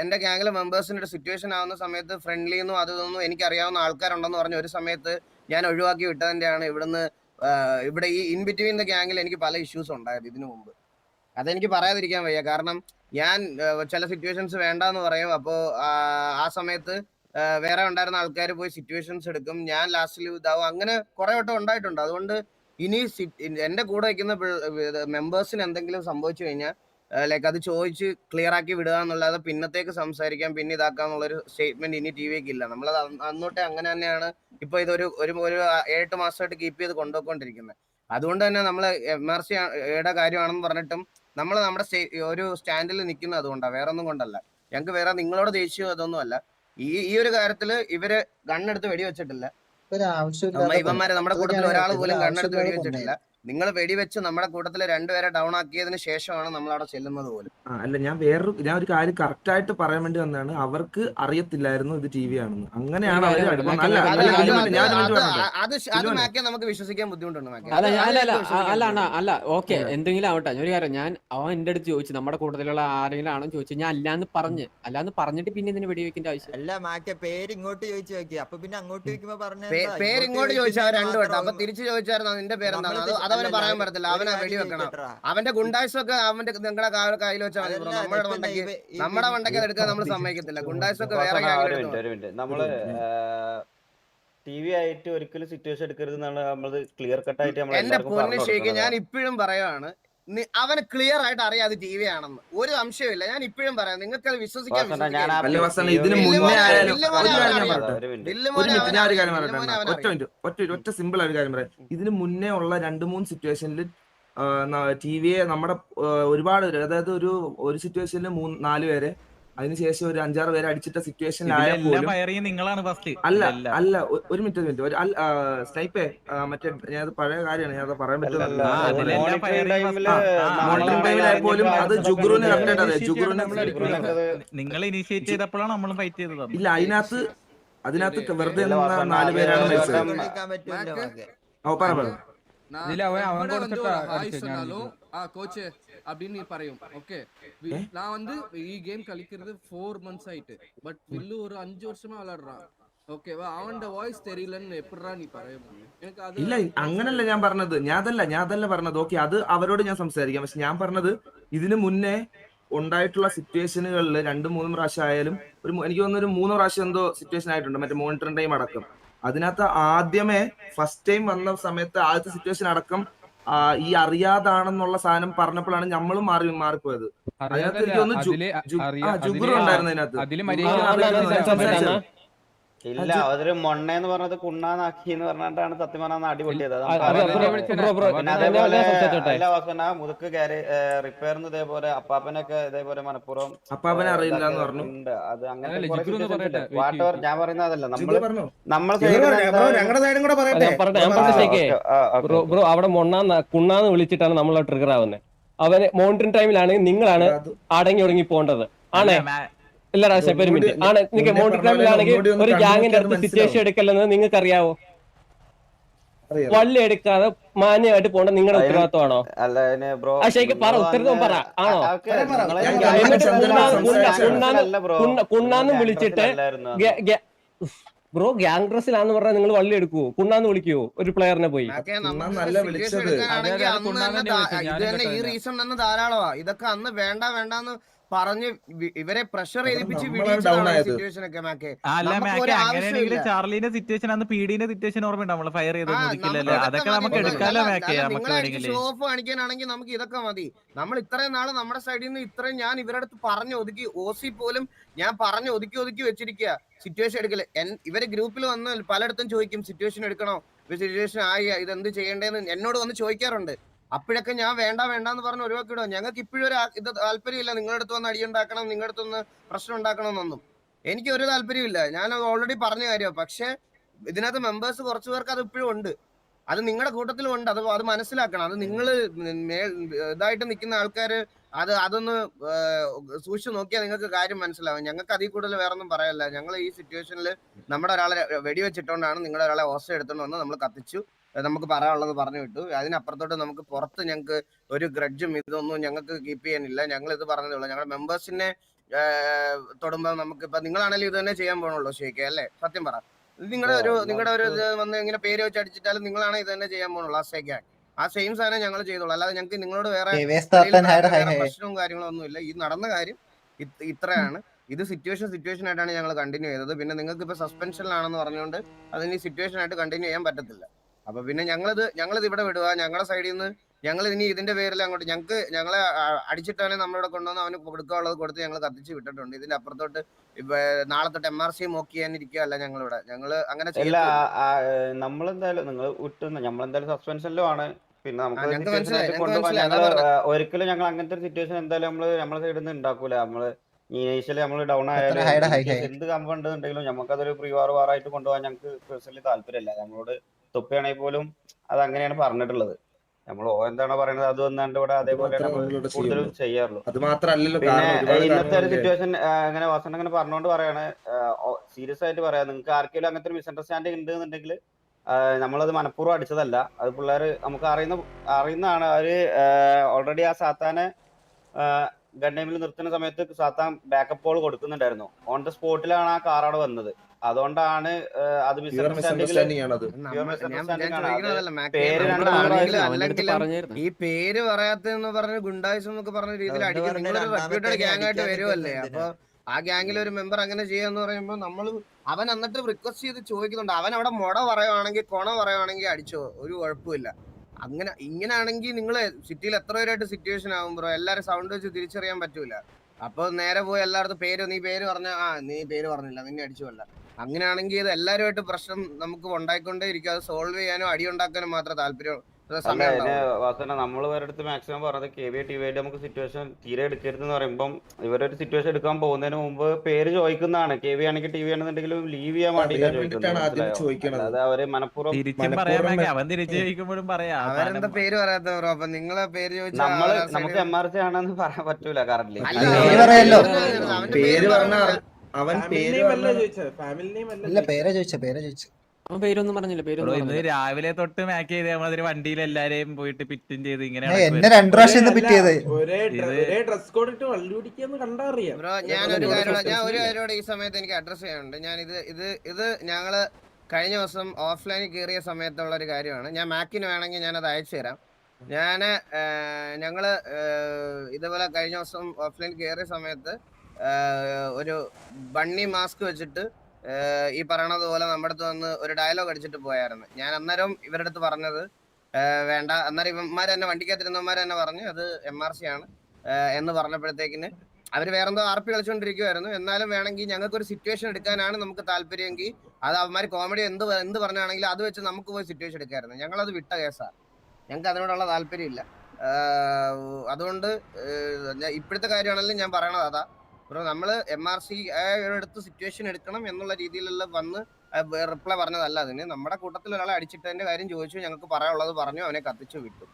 എന്റെ ഗ്യാങ്ങിലെ മെമ്പേഴ്സിന്റെ സിറ്റുവേഷൻ ആവുന്ന സമയത്ത് ഫ്രണ്ട്ലിന്നും അതൊന്നും എനിക്കറിയാവുന്ന ആൾക്കാരുണ്ടെന്ന് പറഞ്ഞ ഒരു സമയത്ത് ഞാൻ ഒഴിവാക്കി വിട്ടതിന്റെയാണ് ഇവിടെ ഈ ഇൻ ബിറ്റ്വീൻ ദ ഗ്യാങ്ങിൽ എനിക്ക് പല ഇഷ്യൂസ് ഉണ്ടായത് ഇതിനു മുമ്പ്. അതെനിക്ക് പറയാതിരിക്കാൻ വയ്യ. കാരണം ഞാൻ ചില സിറ്റുവേഷൻസ് വേണ്ടെന്ന് പറയും. അപ്പോൾ ആ സമയത്ത് വേറെ ഉണ്ടായിരുന്ന ആൾക്കാർ പോയി സിറ്റുവേഷൻസ് എടുക്കും, ഞാൻ ലാസ്റ്റിൽ ഇതാവും. അങ്ങനെ കുറെ വട്ടം ഉണ്ടായിട്ടുണ്ട്. അതുകൊണ്ട് ഇനി എന്റെ കൂടെ വയ്ക്കുന്ന മെമ്പേഴ്സിന് എന്തെങ്കിലും സംഭവിച്ചു കഴിഞ്ഞാൽ ലൈക്ക് അത് ചോദിച്ച് ക്ലിയർ ആക്കി വിടുക എന്നുള്ളത്, പിന്നത്തേക്ക് സംസാരിക്കാം പിന്നെ ഇതാക്കാന്നുള്ളൊരു സ്റ്റേറ്റ്മെന്റ് ഇനി TVക്ക് ഇല്ല. നമ്മളത് അന്നോട്ടെ അങ്ങനെ തന്നെയാണ് ഇപ്പൊ ഇതൊരു 7-8 മാസമായിട്ട് കീപ്പ് ചെയ്ത് കൊണ്ടുപോയിക്കൊണ്ടിരിക്കുന്നത്. അതുകൊണ്ട് തന്നെ നമ്മൾ MRCയുടെ കാര്യമാണെന്ന് പറഞ്ഞിട്ടും നമ്മൾ നമ്മുടെ ഒരു സ്റ്റാൻഡിൽ നിൽക്കുന്നത് അതുകൊണ്ടാണ്, വേറെ ഒന്നും കൊണ്ടല്ല. ഞങ്ങൾക്ക് വേറെ നിങ്ങളോട് ദേഷ്യം അതൊന്നും അല്ല. ഈ ഒരു കാര്യത്തില് ഇവര് ഗണ്ണെടുത്ത് വെടിവെച്ചിട്ടില്ല. ഇവന്മാരെ നമ്മുടെ കൂട്ടത്തിൽ ഒരാൾ പോലും കണ്ണെടുത്ത് വെടിവെച്ചിട്ടില്ല. നിങ്ങൾ വെടിവെച്ച് നമ്മുടെ കൂട്ടത്തിലെ രണ്ടുപേരെ ഡൗൺ ആക്കിയതിന് ശേഷമാണ് നമ്മൾ അവിടെ ചെല്ലുന്നത് പോലും. അല്ല ഞാൻ ഒരു കാര്യം കറക്റ്റ് ആയിട്ട് പറയാൻ വേണ്ടി വന്നതാണ്. അവർക്ക് അറിയത്തില്ലായിരുന്നു ഇത് ടി വി ആണെന്ന്. അങ്ങനെയാണ് അവര് അത് മാക്കിയാൽ നമുക്ക് വിശ്വസിക്കാൻ ബുദ്ധിമുട്ടുണ്ട്. അല്ല ഓക്കെ എന്തെങ്കിലും ആവട്ടെ. ഒരു കാര്യം അവൻ എന്റെ അടുത്ത് ചോദിച്ചു നമ്മുടെ കൂട്ടത്തിലുള്ള ആരെങ്കിലും ആണോ ചോദിച്ചു. ഞാൻ അല്ലാന്ന് പറഞ്ഞിട്ട് പിന്നെ ഇതിന് വെടിവെക്കേണ്ട ആവശ്യം അല്ല. മാക്കിയ പേര് ഇങ്ങോട്ട് ചോദിച്ചു നോക്കി. അപ്പൊ പിന്നെ അങ്ങോട്ട് ചോദിക്കുമ്പോ പറഞ്ഞ പേര് ഇങ്ങോട്ട് ചോദിച്ചാൽ രണ്ടു വട്ടം. അപ്പൊ തിരിച്ചു ചോദിച്ചായിരുന്നു നിന്റെ പേരെന്താ. അതവന് പറയാൻ പറ്റത്തില്ല. അവനെ വെടിവെക്കണം. അവന്റെ ഗുണ്ടായ്സൊക്കെ അവന്റെ നിങ്ങളുടെ കയ്യിൽ വെച്ചാൽ നമ്മുടെ വണ്ടയ്ക്ക് എടുക്കാൻ നമ്മൾ സമ്മതിക്കത്തില്ല. ഗുണ്ടായ്സൊക്കെ വേറെ നമ്മള് ടി വി ആയിട്ട് ഒരിക്കലും സിറ്റുവേഷൻ എടുക്കരുത് എന്നാണ് നമ്മള് ക്ലിയർ കട്ട് ആയിട്ട്. എന്റെ പൊന്നു ഷേക്ക് ഞാൻ ഇപ്പോഴും പറയുവാണ്, അവന് ക്ലിയർ ആയിട്ട് അറിയാം അത് ടി വി ആണെന്ന്. ഒരു സംശയമില്ല. ഞാൻ ഇപ്പോഴും പറയാം, നിങ്ങൾക്ക് അത് വിശ്വസിക്കാൻ ഒറ്റ സിമ്പിൾ ആയ ഒരു കാര്യം പറയാം. ഇതിന് മുന്നേ ഉള്ള 2-3 സിറ്റുവേഷനിൽ ടി വിയെ നമ്മുടെ ഒരുപാട് പേര്, അതായത് ഒരു സിറ്റുവേഷനിൽ 3-4 പേരെ, അതിനുശേഷം ഒരു 5-6 പേരെ അടിച്ചിട്ട സിറ്റുവേഷനിലായാലും അല്ല ഒരു മിനിറ്റ് സ്നൈപ്പേ മറ്റേ ഞാൻ പഴയ കാര്യമാണ്, ഞാൻ പറയാൻ പറ്റുന്നില്ല. പോലും അത് ജുഗ്രുവിന് കറക്റ്റ് അതെ ജുഗ്രുവിനെ നിങ്ങൾ ഇനിഷ്യേറ്റ് ചെയ്തപ്പോഴാണ് നമ്മൾ ഫൈറ്റ് ചെയ്തത്. ഇല്ല അതിനകത്ത് വെറുതെ 4 പേരാണ് മരിച്ചത്. പറ கோச்சு அப்படின்னு நீ പറയും. ஓகே நான் வந்து ഈ ഗെയിം കളിக்கிறது 4 months ആയിട്ട്. பட் வில்லு ஒரு 5 வருஷமா விளையாடுறான். ஓகேவா? அவனோட வாய்ஸ் தெரியலன்னு எப்படிடா நீ പറയും? எனக்கு അത് ഇല്ല അങ്ങനല്ല ഞാൻ പറഞ്ഞത്. ഞാനതല്ല പറഞ്ഞത്. ഓക്കെ അത് അവരോട് ഞാൻ സംസാരിക്കാം. പക്ഷെ ഞാൻ പറഞ്ഞത് ഇതിനു മുന്നേ ഉണ്ടായിട്ടുള്ള സിറ്റുവേഷനുകളിൽ 2-3 പ്രാവശ്യം ആയാലും എനിക്ക് തോന്നുന്നു ഒരു 3 പ്രാവശ്യം എന്തോ സിറ്റുവേഷൻ ആയിട്ടുണ്ട്, മറ്റേ മോണിറ്ററിംഗ് ടൈം അടക്കം. അതിനകത്ത് ആദ്യമേ ഫസ്റ്റ് ടൈം വന്ന സമയത്ത് ആദ്യത്തെ സിറ്റുവേഷൻ അടക്കം ഈ അറിയാതാണെന്നുള്ള സാധനം പറഞ്ഞപ്പോഴാണ് നമ്മളും മാറിപ്പോയത്. അതിനകത്ത് എനിക്ക് തോന്നുന്നു ജുഗുറു ഉണ്ടായിരുന്നു അതിനകത്ത്. ഇല്ല അതൊരു മൊണ്ണേന്ന് പറഞ്ഞത് കുണ്ണാന്നാക്കി എന്ന് പറഞ്ഞിട്ടാണ് സത്യം പറഞ്ഞാൽ അടി പൊട്ടിയത്. അതേപോലെ മുതുക്ക് റിപ്പയർന്ന് ഇതേപോലെ അപ്പാപ്പനൊക്കെ ഇതേപോലെ മനഃപൂർവ്വം അപ്പാപ്പനെ അറിയില്ല എന്ന് പറഞ്ഞു. അത് അങ്ങനെ വാട്ടവർ ഞാൻ പറയുന്നത് അതല്ല. ബ്രോ അവിടെ കുണ്ണാന്ന് വിളിച്ചിട്ടാണ് നമ്മൾ ട്രിഗർ ആവുന്നത്. അവന് മോണിറ്ററിംഗ് ടൈമിലാണെങ്കിൽ നിങ്ങളാണ് അടങ്ങി ഒടുങ്ങി പോകേണ്ടത്. ആണേ ഇല്ല രാജേഷ് ഒരു മിനിറ്റ് ആണ്. നിങ്ങൾക്ക് മോണിറ്ററിംഗ് ടൈമിലാണെങ്കിൽ ഒരു ഗ്യാങ്ങിന്റെ അടുത്ത് സിറ്റുവേഷൻ എടുക്കല്ലെന്ന് നിങ്ങൾക്ക് അറിയാവോ? വള്ളി എടുക്കാതെ മാന്യമായിട്ട് പോകേണ്ട നിങ്ങളുടെ ഉത്തരവാദിത്വമാണോ? ശരിക്കും പറ, ഉത്തരവാദിത്വം പറ. ആണോ? കുണ്ണാന്ന് വിളിച്ചിട്ട് ബ്രോ ഗ്യാങ് ഡ്രസ്സിലാന്ന് പറഞ്ഞാൽ നിങ്ങൾ വള്ളി എടുക്കുവോ? കുണ്ണാന്ന് വിളിക്കുവോ ഒരു പ്ലെയറിനെ പോയി? ഈ റീസൺ തന്നെ ധാരാളമാ. ഇതൊക്കെ അന്ന് വേണ്ടാന്ന് പറഞ്ഞ് ഇവരെ പ്രഷർ ചെയ്യിപ്പിച്ച് ചാർലിന്റെ സിറ്റുവേഷൻ അന്ന് പീഡിന്റെ സിറ്റുവേഷൻ ഓർമ്മയുണ്ട്. നമ്മള് ഫയർ ചെയ്ത് അതൊക്കെ നമുക്ക് എടുക്കാലോ. ഷോഫ് കാണിക്കാനാണെങ്കിൽ നമുക്ക് ഇതൊക്കെ മതി. നമ്മൾ ഇത്രയും നാള് നമ്മുടെ സൈഡിൽ നിന്ന് ഇത്രയും ഞാൻ ഇവരുടെ അടുത്ത് പറഞ്ഞു ഒതുക്കി, ഓസി പോലും ഞാൻ പറഞ്ഞു ഒതുക്കി വെച്ചിരിക്കുക സിറ്റുവേഷൻ എടുക്കല്. ഇവര് ഗ്രൂപ്പിൽ വന്ന് പലയിടത്തും ചോദിക്കും സിറ്റുവേഷൻ എടുക്കണോ, സിറ്റുവേഷൻ ആയി ഇതെന്ത് ചെയ്യേണ്ടതെന്ന് എന്നോട് വന്ന് ചോദിക്കാറുണ്ട്. അപ്പോഴൊക്കെ ഞാൻ വേണ്ടാന്ന് പറഞ്ഞ് ഒഴിവാക്കിയിടുക. ഞങ്ങൾക്ക് ഇപ്പോഴും ഒരു ഇത് താല്പര്യമില്ല നിങ്ങളുടെ അടുത്ത് വന്ന് അടിയുണ്ടാക്കണം, നിങ്ങളുടെ അടുത്തൊന്ന് പ്രശ്നം ഉണ്ടാക്കണം എന്നൊന്നും എനിക്ക് ഒരു താല്പര്യമില്ല. ഞാൻ ഓൾറെഡി പറഞ്ഞ കാര്യമാണ്. പക്ഷെ ഇതിനകത്ത് മെമ്പേഴ്സ് കുറച്ചു പേർക്ക് അത് ഇപ്പോഴും ഉണ്ട്. അത് നിങ്ങളുടെ കൂട്ടത്തിലും ഉണ്ട്. അത് മനസ്സിലാക്കണം. അത് നിങ്ങൾ ഇതായിട്ട് നിൽക്കുന്ന ആൾക്കാർ അതൊന്ന് സൂക്ഷിച്ചു നോക്കിയാൽ നിങ്ങൾക്ക് കാര്യം മനസ്സിലാവും. ഞങ്ങൾക്ക് അതിൽ കൂടുതൽ വേറെ ഒന്നും പറയല്ല. ഞങ്ങൾ ഈ സിറ്റുവേഷനിൽ നമ്മുടെ ഒരാളെ വെടിവെച്ചിട്ടുകൊണ്ടാണ് നിങ്ങളുടെ ഒരാളെ ഹോസ്റ്റൽ എടുത്തുകൊണ്ട് വന്ന് നമ്മൾ കത്തിച്ചു. നമുക്ക് പറയാനുള്ളത് പറഞ്ഞു വിട്ടു. അതിനപ്പുറത്തോട്ട് നമുക്ക് പുറത്ത് ഞങ്ങൾക്ക് ഒരു ഗ്രഡ്ജും ഇതൊന്നും ഞങ്ങൾക്ക് കീപ്പ് ചെയ്യാനില്ല. ഞങ്ങൾ ഇത് പറഞ്ഞതേ ഉള്ളൂ. ഞങ്ങളുടെ മെമ്പേഴ്സിനെ തൊടുമ്പോൾ നമുക്ക് ഇപ്പൊ നിങ്ങളാണെങ്കിലും ഇത് തന്നെ ചെയ്യാൻ പോകണുള്ളൂ ഷേക്ക് അല്ലേ? സത്യം പറ. നിങ്ങളുടെ ഒരു വന്ന് ഇങ്ങനെ പേര് വെച്ച് അടിച്ചിട്ടാലും നിങ്ങളാണ് ഇത് തന്നെ ചെയ്യാൻ പോകുന്നുള്ളൂ. ആ സെയിം സാധനം ഞങ്ങൾ ചെയ്തോളൂ. അല്ലാതെ ഞങ്ങൾക്ക് നിങ്ങളോട് വേറെ പ്രശ്നവും കാര്യങ്ങളും ഒന്നുമില്ല. ഈ നടന്ന കാര്യം ഇത്രയാണ്. ഇത് സിറ്റുവേഷൻ ആയിട്ടാണ് ഞങ്ങൾ കണ്ടിന്യൂ ചെയ്തത്. പിന്നെ നിങ്ങൾക്ക് ഇപ്പൊ സസ്പെൻഷനിലാണെന്ന് പറഞ്ഞുകൊണ്ട് അതിന് സിറ്റുവേഷൻ ആയിട്ട് കണ്ടിന്യൂ ചെയ്യാൻ പറ്റത്തില്ല. അപ്പൊ പിന്നെ ഞങ്ങളിത് ഇവിടെ വിടുക. ഞങ്ങളുടെ സൈഡിൽ നിന്ന് ഞങ്ങൾ ഇനി ഇതിന്റെ പേരിൽ അങ്ങോട്ട് ഞങ്ങളെ അടിച്ചിട്ടാണ് നമ്മളിവിടെ കൊണ്ടുവന്ന് അവന് കൊടുക്കാനുള്ളത് കൊടുത്ത് ഞങ്ങൾ കത്തിച്ച് വിട്ടിട്ടുണ്ട്. ഇതിന്റെ അപ്പുറത്തോട്ട് നാളെ തൊട്ട് MRC മോക്ക് ചെയ്യാനിരിക്കുകയല്ല ഞങ്ങളിവിടെ. ഞങ്ങള് അങ്ങനെ ചെയ്യില്ല. നമ്മളെന്തായാലും നിങ്ങൾ വിട്ടുന്ന നമ്മളെന്തായാലും സസ്പെൻഷനിലും ആണ്. പിന്നെ നമുക്ക് ഒരിക്കലും ഞങ്ങൾ അങ്ങനത്തെ ഒരു സിറ്റുവേഷൻ എന്തായാലും നമ്മളെ സൈഡിൽ നിന്ന് ഉണ്ടാക്കൂല. നമ്മള് ഇനീഷ്യലി നമ്മൾ ഡൗൺ ആയാലും എന്ത് കമ്പ ഉണ്ടെന്നുണ്ടെങ്കിലും നമുക്കതൊരു പ്രീ വാറായിട്ട് കൊണ്ടുപോകാൻ ഞങ്ങൾക്ക് പേഴ്സണലി താല്പര്യമില്ല. നമ്മളോട് തൊപ്പിയാണെങ്കിൽ പോലും അത് അങ്ങനെയാണ് പറഞ്ഞിട്ടുള്ളത്. നമ്മൾ എന്താണോ പറയുന്നത് അത് വന്നാണ്ട് ഇവിടെ അതേപോലെ കൂടുതലും ചെയ്യാറുള്ളൂ. അത് മാത്രമല്ലല്ലോ പിന്നെ ഇന്നത്തെ ഒരു സിറ്റുവേഷൻ അങ്ങനെ വാസന അങ്ങനെ പറഞ്ഞുകൊണ്ട് പറയാണ്, സീരിയസ് ആയിട്ട് പറയാം, നിങ്ങൾക്ക് ആർക്കെങ്കിലും അങ്ങനത്തെ ഒരു മിസ്അണ്ടർസ്റ്റാൻഡിങ് ഉണ്ട് എന്നുണ്ടെങ്കിൽ നമ്മളത് മനഃപൂർവ്വം അടിച്ചതല്ല. അത് പിള്ളേർ നമുക്ക് അറിയുന്നതാണ്. അവര് ഓൾറെഡി ആ സാത്താനെ ഗണ്ണേമിൽ നിർത്തുന്ന സമയത്ത് സാത്താൻ ബാക്കപ്പ് കോൾ കൊടുക്കുന്നുണ്ടായിരുന്നു. ഓൺ ദ സ്പോട്ടിലാണ് ആ കാർ അവിടെ വന്നത്. അതുകൊണ്ടാണ് അത് ഈ പേര് പറയാത്തെന്ന് പറഞ്ഞ ഗുണ്ടായിസം എന്നൊക്കെ പറഞ്ഞ രീതിയിൽ അടിക്കാൻ നിങ്ങളൊരു റെപ്യൂട്ടഡ് ഗ്യാങ് ആയിട്ട് വരുമല്ലേ. അപ്പൊ ആ ഗ്യാങ്ങിൽ ഒരു മെമ്പർ അങ്ങനെ ചെയ്യാന്ന് പറയുമ്പോൾ നമ്മൾ അവൻ എന്നിട്ട് റിക്വസ്റ്റ് ചെയ്ത് ചോദിക്കുന്നുണ്ട്. അവൻ അവിടെ മുട പറയുവാണെങ്കിൽ കൊണ പറയുവാണെങ്കിൽ അടിച്ചോ, ഒരു കുഴപ്പമില്ല. ഇങ്ങനെയാണെങ്കിൽ നിങ്ങള് സിറ്റിയിൽ എത്ര പേരായിട്ട് സിറ്റുവേഷൻ ആകും ബ്രോ. എല്ലാരും സൗണ്ട് വെച്ച് തിരിച്ചറിയാൻ പറ്റൂല. അപ്പൊ നേരെ പോയി എല്ലായിടത്തും നീ പേര് പറഞ്ഞ നീ പേര് പറഞ്ഞില്ല നിന്നെ അടിച്ചുവല്ല. അങ്ങനെയാണെങ്കിൽ ഇത് എല്ലാവരുമായിട്ട് പ്രശ്നം നമുക്ക് ഉണ്ടായിക്കൊണ്ടേ ഇരിക്കും. അത് സോൾവ് ചെയ്യാനോ അടി ഉണ്ടാക്കാനോ മാത്രമേ താല്പര്യം. വാസന നമ്മൾ ഇവരടുത്ത് മാക്സിമം പറഞ്ഞത് KV TV നമുക്ക് സിറ്റുവേഷൻ തീരെ എടുക്കരുതെന്ന് പറയുമ്പോൾ ഇവരൊരു സിറ്റുവേഷൻ എടുക്കാൻ പോകുന്നതിന് മുമ്പ് പേര് ചോദിക്കുന്നതാണ്. KV ആണെങ്കിൽ TV ആണെന്നുണ്ടെങ്കിലും ലീവ് ചെയ്യാൻ വേണ്ടിയിട്ടാണ്. അത് അവര് മനഃപൂർവ്വം അവരെന്താ പേര് പറയാത്ത ബ്രോ. അപ്പൊ നിങ്ങളെ പേര് ചോദിച്ചാൽ നമുക്ക് MRC ആണെന്ന് പറയാൻ പറ്റൂല. കറക്റ്റ്ലി പേര് പറഞ്ഞ അവൻ അവൻ പേരൊന്നും പറഞ്ഞില്ല. ഇന്ന് രാവിലെ തൊട്ട് മാക്ക് ചെയ്ത് നമ്മളതിന് വണ്ടിയിൽ എല്ലാരെയും പോയിട്ട് പിറ്റും ചെയ്ത് ഇങ്ങനെ ബ്രോ ഞാൻ ഒരു കാര്യോട് ഈ സമയത്ത് എനിക്ക് അഡ്രസ് ചെയ്യാനുണ്ട്. ഞാൻ ഇത് ഞങ്ങള് കഴിഞ്ഞ ദിവസം ഓഫ്ലൈനിൽ കയറിയ സമയത്തുള്ള ഒരു കാര്യമാണ്. ഞാൻ മാക്കിന് വേണമെങ്കിൽ ഞാനത് അയച്ചു തരാം. ഞങ്ങള് ഇതേപോലെ കഴിഞ്ഞ ദിവസം ഓഫ്ലൈനിൽ കയറിയ സമയത്ത് ഒരു ബണ്ണി മാസ്ക് വെച്ചിട്ട് ഈ പറയണത് പോലെ നമ്മുടെ അടുത്ത് വന്ന് ഒരു ഡയലോഗ് അടിച്ചിട്ട് പോയായിരുന്നു. ഞാൻ അന്നേരം ഇവരുടെ അടുത്ത് പറഞ്ഞത് വേണ്ട. അന്നേരം ഇവന്മാർ തന്നെ വണ്ടിക്കകത്തിരുന്നവന്മാർ തന്നെ പറഞ്ഞു അത് MRC ആണ് എന്ന് പറഞ്ഞപ്പോഴത്തേക്കിന് അവർ വേറെന്തോ RP കളിച്ചുകൊണ്ടിരിക്കുമായിരുന്നു. എന്നാലും വേണമെങ്കിൽ ഞങ്ങൾക്കൊരു സിറ്റുവേഷൻ എടുക്കാനാണ് നമുക്ക് താല്പര്യമെങ്കിൽ അത് അവന്മാർ കോമഡി എന്ത് പറഞ്ഞാണെങ്കിലും അത് വെച്ച് നമുക്ക് പോയി സിറ്റുവേഷൻ എടുക്കാമായിരുന്നു. ഞങ്ങളത് വിട്ട കേസാണ്. ഞങ്ങൾക്ക് അതിനോടുള്ള താല്പര്യമില്ല. അതുകൊണ്ട് ഇപ്പോഴത്തെ കാര്യമാണെങ്കിലും ഞാൻ പറയണത് അതാ ബ്രോ. നമ്മള് MRC എടുത്ത് സിറ്റുവേഷൻ എടുക്കണം എന്നുള്ള രീതിയിലുള്ള വന്ന് റിപ്ലൈ പറഞ്ഞതല്ല. അതിന് നമ്മുടെ കൂട്ടത്തിൽ ഒരാളെ അടിച്ചിട്ടതിന്റെ കാര്യം ചോദിച്ചു, ഞങ്ങൾക്ക് പറയാനുള്ളത് പറഞ്ഞു, അവനെ കത്തിച്ചു വിട്ടു.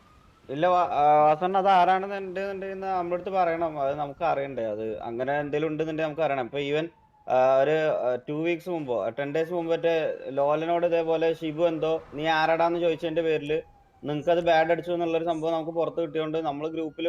ഇല്ല വാസണ്ണ, അത് ആരാണെന്നുണ്ടെന്ന് നമ്മുടെ അടുത്ത് പറയണം. അത് നമുക്ക് അറിയണ്ടേ. അത് അങ്ങനെ എന്തെങ്കിലും ഉണ്ടെന്നുണ്ടെങ്കിൽ നമുക്ക് അറിയണം. ഇപ്പൊ ഈവൻ ഒരു 2 weeks മുമ്പോ 10 days മുമ്പ് മറ്റേ ലോലനോട് ഇതേപോലെ ഷിബു എന്തോ നീ ആരാടാന്ന് ചോദിച്ചതിന്റെ പേരിൽ നിങ്ങൾക്ക് അത് ബാഡ് അടിച്ചു എന്നുള്ളൊരു സംഭവം നമുക്ക് പുറത്ത് കിട്ടിയോണ്ട് നമ്മൾ ഗ്രൂപ്പിൽ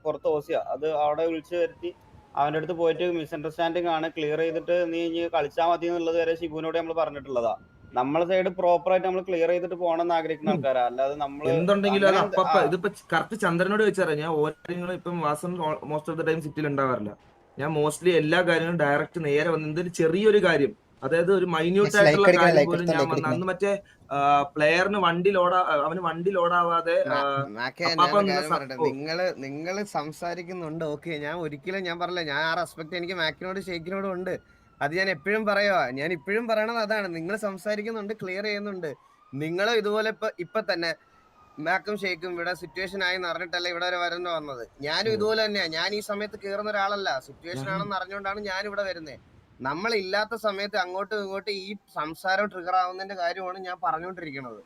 പുറത്ത് ഓസിയ അത് അവിടെ വിളിച്ചു വരുത്തി അവൻ്റെ അടുത്ത് പോയിട്ട് മിസ്അണ്ടർസ്റ്റാൻഡിങ് ആണ്, ക്ലിയർ ചെയ്തിട്ട് നീ ഇനി കളിച്ചാൽ മതി എന്നുള്ളത് വരെ ഷിബുവിനോട് നമ്മൾ പറഞ്ഞിട്ടുള്ളതാ. നമ്മളെ സൈഡ് പ്രോപ്പർ ആയിട്ട് നമ്മൾ ക്ലിയർ ചെയ്തിട്ട് പോകണമെന്ന് ആഗ്രഹിക്കുന്ന ആൾക്കാരാ. അല്ലാതെ നമ്മൾ എന്തുണ്ടെങ്കിലും അത് അപ്പ ഇതിപ്പോ കറക്റ്റ് ചന്ദ്രനോട് ചോദിച്ചാൽ ഞാൻ ഓരോ കാര്യങ്ങളും ഇപ്പം Vasan most of the time സിറ്റിയിൽ ഉണ്ടാവാറില്ല. ഞാൻ മോസ്റ്റ്ലി എല്ലാ കാര്യങ്ങളും ഡയറക്റ്റ് നേരെ വന്ന് എന്തൊരു ചെറിയൊരു കാര്യം, അതായത് ഒരു മൈന്യൂട്ട് ആയിട്ടുള്ള കാര്യം പോലും ഞാൻ വന്ന് അന്ന് മറ്റേ പ്ലെയറിന് അവന് വണ്ടി ലോഡാവാതെ നിങ്ങള് സംസാരിക്കുന്നുണ്ട്. ഓക്കെ, ഞാൻ ഒരിക്കലും ഞാൻ പറഞ്ഞില്ല, ഞാൻ ആ റെസ്പെക്ട് എനിക്ക് മാക്കിനോട് ഷെയ്ക്കിനോടും ഉണ്ട്. അത് ഞാൻ എപ്പോഴും പറയുക. ഞാൻ ഇപ്പോഴും പറയണത് അതാണ്. നിങ്ങൾ സംസാരിക്കുന്നുണ്ട്, ക്ലിയർ ചെയ്യുന്നുണ്ട്. നിങ്ങൾ ഇതുപോലെ ഇപ്പൊ തന്നെ മാക്കും ഷെയ്ക്കും ഇവിടെ സിറ്റുവേഷൻ ആയി അറിഞ്ഞിട്ടല്ല ഇവിടെ വരെ വരുന്ന വന്നത്. ഞാനും ഇതുപോലെ തന്നെയാ. ഞാൻ ഈ സമയത്ത് കയറുന്ന ഒരാളല്ല, സിറ്റുവേഷൻ ആണെന്ന് അറിഞ്ഞുകൊണ്ടാണ് ഞാൻ ഇവിടെ വരുന്നത്. നമ്മളില്ലാത്ത സമയത്ത് അങ്ങോട്ടും ഇങ്ങോട്ടും ഈ സംസാരം ട്രിഗർ ആവുന്നതിന്റെ കാര്യമാണ് ഞാൻ പറഞ്ഞുകൊണ്ടിരിക്കുന്നത്.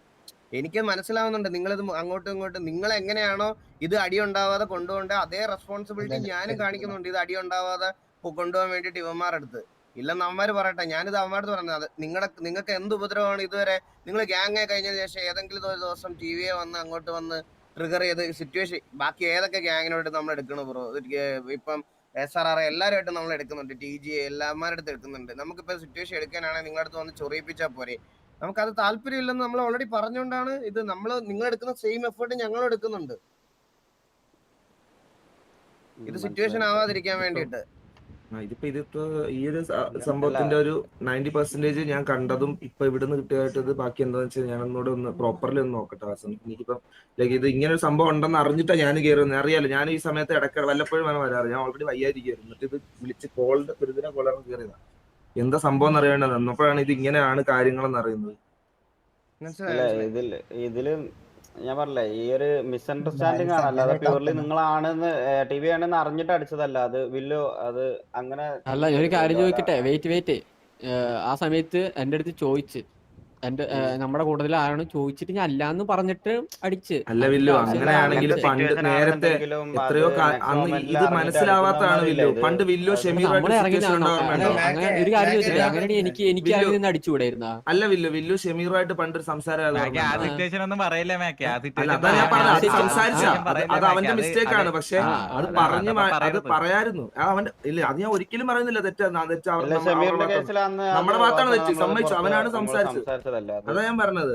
എനിക്ക് മനസ്സിലാവുന്നുണ്ട് നിങ്ങളിത് അങ്ങോട്ടും ഇങ്ങോട്ടും നിങ്ങൾ എങ്ങനെയാണോ ഇത് അടി ഉണ്ടാവാതെ കൊണ്ടുപോകേണ്ട അതേ റെസ്പോൺസിബിലിറ്റി ഞാനും കാണിക്കുന്നുണ്ട്. ഇത് അടി ഉണ്ടാവാതെ കൊണ്ടുപോകാൻ വേണ്ടിയിട്ട് ഇവന്മാരെടുത്ത് ഇല്ലെന്ന് അവന്മാർ പറയട്ടെ. ഞാനിത് അവന്മാരടുത്ത് പറഞ്ഞത് നിങ്ങൾക്ക് എന്ത് ഉപദ്രവമാണ് ഇതുവരെ നിങ്ങൾ ഗ്യാങ് കഴിഞ്ഞതിന് ശേഷം ഏതെങ്കിലും ഒരു ദിവസം TV വന്ന് അങ്ങോട്ട് വന്ന് ട്രിഗർ ചെയ്ത് സിറ്റുവേഷൻ ബാക്കി ഏതൊക്കെ ഗ്യാങ്ങിനോട്ട് നമ്മൾ എടുക്കണം ബ്രോ? ഇപ്പം SRR എല്ലാവരുമായിട്ടും നമ്മൾ എടുക്കുന്നുണ്ട്, TG എല്ലാമാരുടെ അടുത്ത് എടുക്കുന്നുണ്ട്. നമുക്കിപ്പോൾ സിറ്റുവേഷൻ എടുക്കാനാണെങ്കിൽ നിങ്ങളുടെ അടുത്ത് വന്ന് ചൊറിയിപ്പിച്ചാൽ പോരെ. നമുക്കത് താല്പര്യമില്ലെന്ന് നമ്മൾ ഓൾറെഡി പറഞ്ഞുകൊണ്ടാണ് ഇത്. നിങ്ങൾ എടുക്കുന്ന സെയിം എഫേർട്ട് ഞങ്ങളും എടുക്കുന്നുണ്ട്, ഇത് സിറ്റുവേഷൻ ആവാതിരിക്കാൻ വേണ്ടിയിട്ട്. ഇതിപ്പോ ഈ ഒരു സംഭവത്തിന്റെ ഒരു 90% ഞാൻ കണ്ടതും ഇപ്പൊ ഇവിടുന്ന് കിട്ടിയായിട്ട് ബാക്കി എന്താന്ന് വെച്ചാൽ ഞാൻ ഒന്നുകൂടെ ഒന്ന് പ്രോപ്പർലി ഒന്ന് നോക്കട്ടെ. എനിക്കിപ്പോ ഇത് ഇങ്ങനെ ഒരു സംഭവം ഉണ്ടെന്ന് അറിഞ്ഞിട്ടാ ഞാൻ കയറുന്നത്. അറിയാലോ, ഞാൻ ഈ സമയത്ത് ഇടയ്ക്ക് വല്ലപ്പോഴും വേണം വരാറ്. ഞാൻ ഓൾറെഡി വയ്യാതിരിക്കുന്നു. എന്നിട്ട് ഇത് വിളിച്ച് ഒരു കോളറിന് കയറിയതാ. എന്താ സംഭവം എന്ന് അറിയേണ്ടത്. എന്നപ്പോഴാണ് ഇത് ഇങ്ങനെയാണ് കാര്യങ്ങളെന്ന് അറിയുന്നത്. ഇതില് ഞാൻ പറഞ്ഞില്ലേ ഈ ഒരു മിസ്അണ്ടർസ്റ്റാൻഡിങ് ആണ്, അല്ലാതെ പ്യൂർലി നിങ്ങളാണെന്ന് ടി വി ആണെന്ന് അറിഞ്ഞിട്ട് അടിച്ചതല്ല. അത് വില്ലു അത് അങ്ങനെ അല്ല, ഞാനൊരു കാര്യം ചോദിക്കട്ടെ, വെയിറ്റ്. ആ സമയത്ത് എൻ്റെ അടുത്ത് ചോദിച്ച്, എന്റെ നമ്മുടെ കൂട്ടത്തിൽ ആരാണ് ചോദിച്ചിട്ട് ഞാൻ അല്ലാന്ന് പറഞ്ഞിട്ട് അടിച്ച്. അല്ല വില്ലു, അങ്ങനെയാണെങ്കിൽ പണ്ട് നേരത്തെ എത്രയോ അന്ന് ഇത് മനസ്സിലാവാത്തതാണ് വില്ലു. പണ്ട് വില്ലു നമ്മളെ ഇറങ്ങി അങ്ങനെ ഒരു കാര്യം ചോദിച്ചില്ലേ, അങ്ങനെയാണെങ്കിൽ എനിക്ക് അതിൽ നിന്ന് അടിച്ചുകൂടായിരുന്ന? അല്ല വില്ലു ഷമീറുമായിട്ട് പണ്ടൊരു സംസാരം ഒന്നും പറയില്ല മാക്ക്. അത് അവന്റെ മിസ്റ്റേക്ക് ആണ്. പക്ഷെ അത് പറഞ്ഞു അത് പറയായിരുന്നു അവന്റെ. ഇല്ല, അത് ഞാൻ ഒരിക്കലും പറയുന്നില്ല നമ്മുടെ ഭാഗത്താണ് തെറ്റ്. സമ്മതിച്ചു, അവനാണ് സംസാരിച്ചത്. അതാ ഞാൻ പറഞ്ഞത്.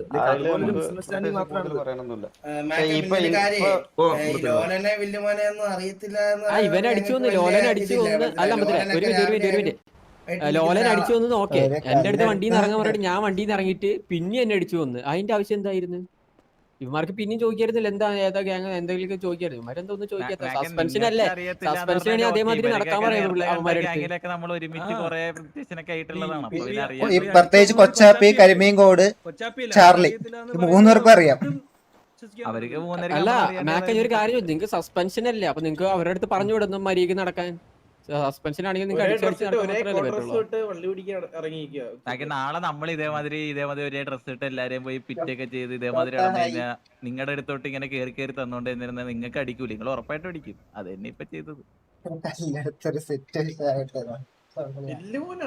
ഇവനെ അടിച്ചു വന്ന്, ലോലനെ അടിച്ചു വന്ന്. അല്ല ഒരു മിനിറ്റ്. ലോലൻ അടിച്ചു വന്ന് നോക്കേ, എന്റെ അടുത്ത് വണ്ടിയിൽ നിന്ന് ഇറങ്ങാൻ പറഞ്ഞിട്ട് ഞാൻ വണ്ടിയിൽ നിന്ന് ഇറങ്ങിയിട്ട് പിന്നെ എന്നെ അടിച്ചു വന്ന്. അതിന്റെ ആവശ്യം എന്തായിരുന്നു? ഇവന്മാർക്ക് പിന്നെയും ചോദിക്കായിരുന്നില്ല എന്താ ഏതാ ഗ്യാങ് എന്തെങ്കിലും ചോദിക്കായിരുന്നു. ഇവരെന്തോന്നും ചോദിക്കാത്ത സസ്പെൻഷൻ അല്ലേ? സസ്പെൻഷൻ ആണെങ്കിൽ അതേമാതിരി നടക്കാൻ പറയുള്ളൂ പ്രത്യേകിച്ച് കൊച്ചാപ്പി, കരിമീൻകോട്, ചാർലി, 3 പേർക്കും അറിയാം. അല്ല മാക്ക, ഒരു കാര്യം, നിങ്ങൾക്ക് സസ്പെൻഷൻ അല്ലേ? അപ്പൊ നിങ്ങൾക്ക് അവരുടെ അടുത്ത് പറഞ്ഞു വിടുന്നു മര്യാദയ്ക്ക് നടക്കാൻ. സസ്പെൻഷൻ ആണെങ്കിൽ നാളെ നമ്മൾ ഇതേമാതിരി ഒരേ ഡ്രസ് ഇട്ട് എല്ലാരെയും പോയി പിറ്റൊക്കെ ചെയ്ത് ഇതേമാതിരി നടന്നു കഴിഞ്ഞാൽ നിങ്ങളുടെ അടുത്തോട്ട് ഇങ്ങനെ കയറി തന്നോണ്ട് എന്നിരുന്ന നിങ്ങൾക്ക് അടിക്കൂല, നിങ്ങൾ ഉറപ്പായിട്ടും അടിക്കും. അത് തന്നെ ഇപ്പൊ ചെയ്തത്.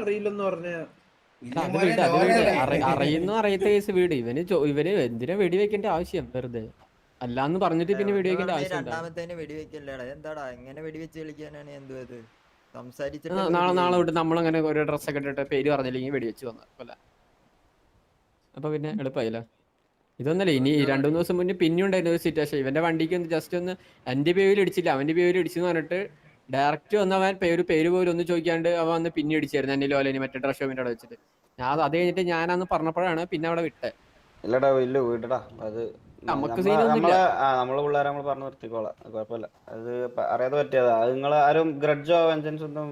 അറിയില്ലെന്ന് പറഞ്ഞ അറിയുന്ന അറിയാത്ത കേസ് വീട്. ഇവന് എന്തിനാ വെടി വെക്കേണ്ട ആവശ്യം? വെറുതെ അല്ലാന്ന് പറഞ്ഞിട്ട് പിന്നെ വെടി വെക്കേണ്ട ആവശ്യം എന്താടാ ഇങ്ങനെ വെടിവെച്ച് കളിക്കാനാണ് എന്തുവത്? നാളെ തൊട്ട് നമ്മളങ്ങനെ ഓരോ ഡ്രസ്സൊക്കെ ഇട്ടിട്ട് പേര് പറഞ്ഞില്ലെങ്കിൽ വെടിവെച്ച് വന്നല്ല. അപ്പൊ പിന്നെ എളുപ്പമായില്ല. ഇതൊന്നല്ലേ, ഇനി 2-3 ദിവസം മുന്നേ പിന്നെ ഉണ്ടായിരുന്ന ഒരു സിറ്റുവേഷൻ. ഇവന്റെ വണ്ടിക്ക് ഒന്ന് ജസ്റ്റ് ഒന്ന് എന്റെ പേരിൽ ഇടിച്ചില്ല, അവന്റെ പേരിൽ ഇടിച്ചെന്ന് പറഞ്ഞിട്ട് ഡയറക്റ്റ് വന്ന് അവൻ പേര് പോലും ഒന്ന് ചോദിക്കാണ്ട് അവൻ വന്ന് പിന്നെ ഇടിച്ചായിരുന്നു എന്റെ ലോലനി മറ്റേ ഡ്രസ് ഷോപ്പിന്റെ അവിടെ വെച്ചിട്ട്. ഞാൻ അത് കഴിഞ്ഞിട്ട് ഞാനന്ന് പറഞ്ഞപ്പോഴാണ് പിന്നെ അവിടെ വിട്ടെ. ഇല്ലടാ വില്ലു വീട്ടടാ, അത് നമുക്ക് നമ്മളെ പിള്ളേരെ നമ്മൾ പറഞ്ഞു നിർത്തിക്കോളാം, കുഴപ്പമില്ല. അത് അറിയാതെ പറ്റിയതാ. അത് നിങ്ങൾ ആരും ഗ്രഡ്ജോ വെഞ്ചൻസ് ഒന്നും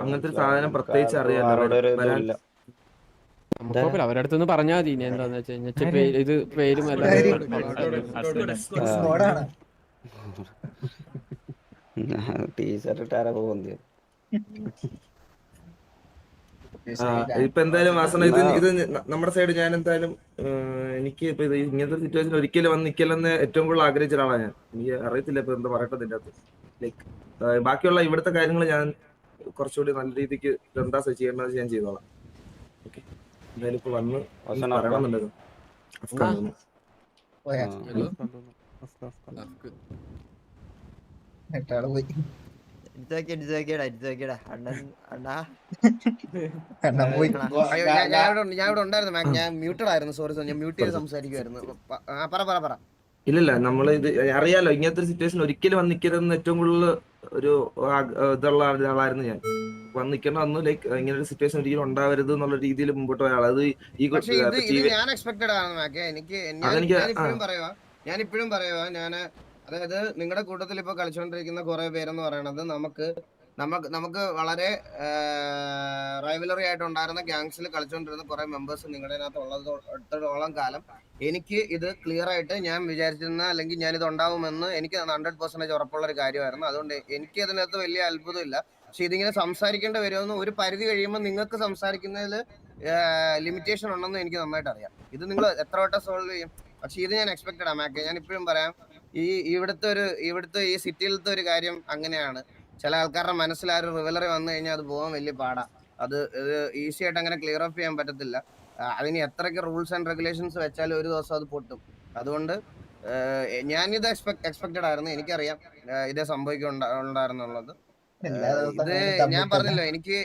അങ്ങനത്തെ സാധനം പ്രത്യേകിച്ച് അറിയാം. അവരുടെ അടുത്തൊന്ന് പറഞ്ഞാൽ മതി. ഇനി എന്താന്ന് വെച്ചാൽ ഇത് പേരും ടീഷർട്ട് ഇട്ടാരാ പോകുന്നത്. ഇപ്പൊ എന്തായാലും വാസന ഇത് നമ്മുടെ സൈഡ് ഞാൻ എന്തായാലും എനിക്ക് ഇപ്പൊ ഇത് ഇങ്ങനത്തെ സിറ്റുവേഷൻ ഒരിക്കലും വന്ന് നിൽക്കലെന്ന് ഏറ്റവും കൂടുതൽ ആഗ്രഹിച്ച ഒരാളാണ് ഞാൻ. എനിക്ക് അറിയത്തില്ല ഇപ്പൊ എന്താ പറയട്ടെ ഇതിന്റെ അകത്ത്. ലൈക്ക് ബാക്കിയുള്ള ഇവിടുത്തെ കാര്യങ്ങൾ ഞാൻ കുറച്ചുകൂടി നല്ല രീതിക്ക് എന്താ ചെയ്യേണ്ടത് ഞാൻ ചെയ്തോളാം. ഓക്കെ, എന്തായാലും ഇപ്പൊ വന്ന് പറയണമെന്നുണ്ടല്ലോ. ഞാൻ ഇവിടെ ഉണ്ടായിരുന്നു. ഞാൻ മ്യൂട്ടഡ് ആയിരുന്നു. സോറി, ഞാൻ മ്യൂട്ട് ചെയ്ത് സംസാരിക്കുമായിരുന്നു. പറ. ഇല്ലല്ല, നമ്മള് ഇത് അറിയാലോ, ഇങ്ങനത്തെ ഒരു സിറ്റുവേഷൻ ഒരിക്കലും വന്ന് നിൽക്കരുതെന്ന് ഏറ്റവും കൂടുതൽ ഒരു ഇതുള്ള ഒരാളായിരുന്നു ഞാൻ. വന്ന് നിൽക്കണം അന്ന് ലൈക്ക് ഇങ്ങനെ ഒരു സിറ്റുവേഷൻ ഒരിക്കലും ഉണ്ടാവരുത് എന്നുള്ള രീതിയിൽ മുമ്പോട്ട് പോയ ആളത് ഞാൻ എക്സ്പെക്ടഡ് ആണ്. എനിക്ക് ഞാൻ ഇപ്പോഴും പറയുവാ അതായത് നിങ്ങളുടെ കൂട്ടത്തിൽ ഇപ്പൊ കളിച്ചുകൊണ്ടിരിക്കുന്ന കുറെ പേരെന്ന് പറയണത് നമുക്ക് വളരെ റൈവലറി ആയിട്ട് ഉണ്ടായിരുന്ന ഗ്യാങ്സിൽ കളിച്ചുകൊണ്ടിരുന്ന കുറെ മെമ്പേഴ്സ് നിങ്ങളുടെ അതിനകത്ത് ഉള്ളതോളം കാലം എനിക്ക് ഇത് ക്ലിയർ ആയിട്ട് ഞാൻ വിചാരിച്ചിരുന്ന അല്ലെങ്കിൽ ഞാനിത് ഉണ്ടാവുമെന്ന് എനിക്ക് 100% ഉറപ്പുള്ള ഒരു കാര്യമായിരുന്നു. അതുകൊണ്ട് എനിക്ക് അതിനകത്ത് വലിയ അത്ഭുതമില്ല. പക്ഷെ ഇതിങ്ങനെ സംസാരിക്കേണ്ടി വരുമെന്ന് ഒരു പരിധി കഴിയുമ്പോൾ നിങ്ങൾക്ക് സംസാരിക്കുന്നതിൽ ലിമിറ്റേഷൻ ഉണ്ടെന്ന് എനിക്ക് നന്നായിട്ട് അറിയാം. ഇത് നിങ്ങൾ എത്ര വട്ടം സോൾവ് ചെയ്യും? പക്ഷെ ഇത് ഞാൻ എക്സ്പെക്റ്റഡ് ആണ് മാക്കെ. ഞാൻ ഇപ്പോഴും പറയാം, ഇവിടുത്തെ ഈ സിറ്റിയിലത്തെ ഒരു കാര്യം അങ്ങനെയാണ്. ചില ആൾക്കാരുടെ മനസ്സിൽ ആ ഒരു റിവലറി വന്നു കഴിഞ്ഞാൽ അത് പോകാൻ വലിയ പാടാ. അത് ഈസി ആയിട്ട് അങ്ങനെ ക്ലിയർ അപ്പ് ചെയ്യാൻ പറ്റത്തില്ല. അതിന് എത്രയൊക്കെ റൂൾസ് ആൻഡ് റെഗുലേഷൻസ് വെച്ചാലും ഒരു ദിവസം അത് പൊട്ടും. അതുകൊണ്ട് ഞാനിത് എക്സ്പെക്റ്റഡ് ആയിരുന്നു. എനിക്കറിയാം ഇതേ സംഭവിക്കുന്നുണ്ടായിരുന്നുള്ളത്. ഇത് ഞാൻ പറഞ്ഞല്ലോ, എനിക്ക്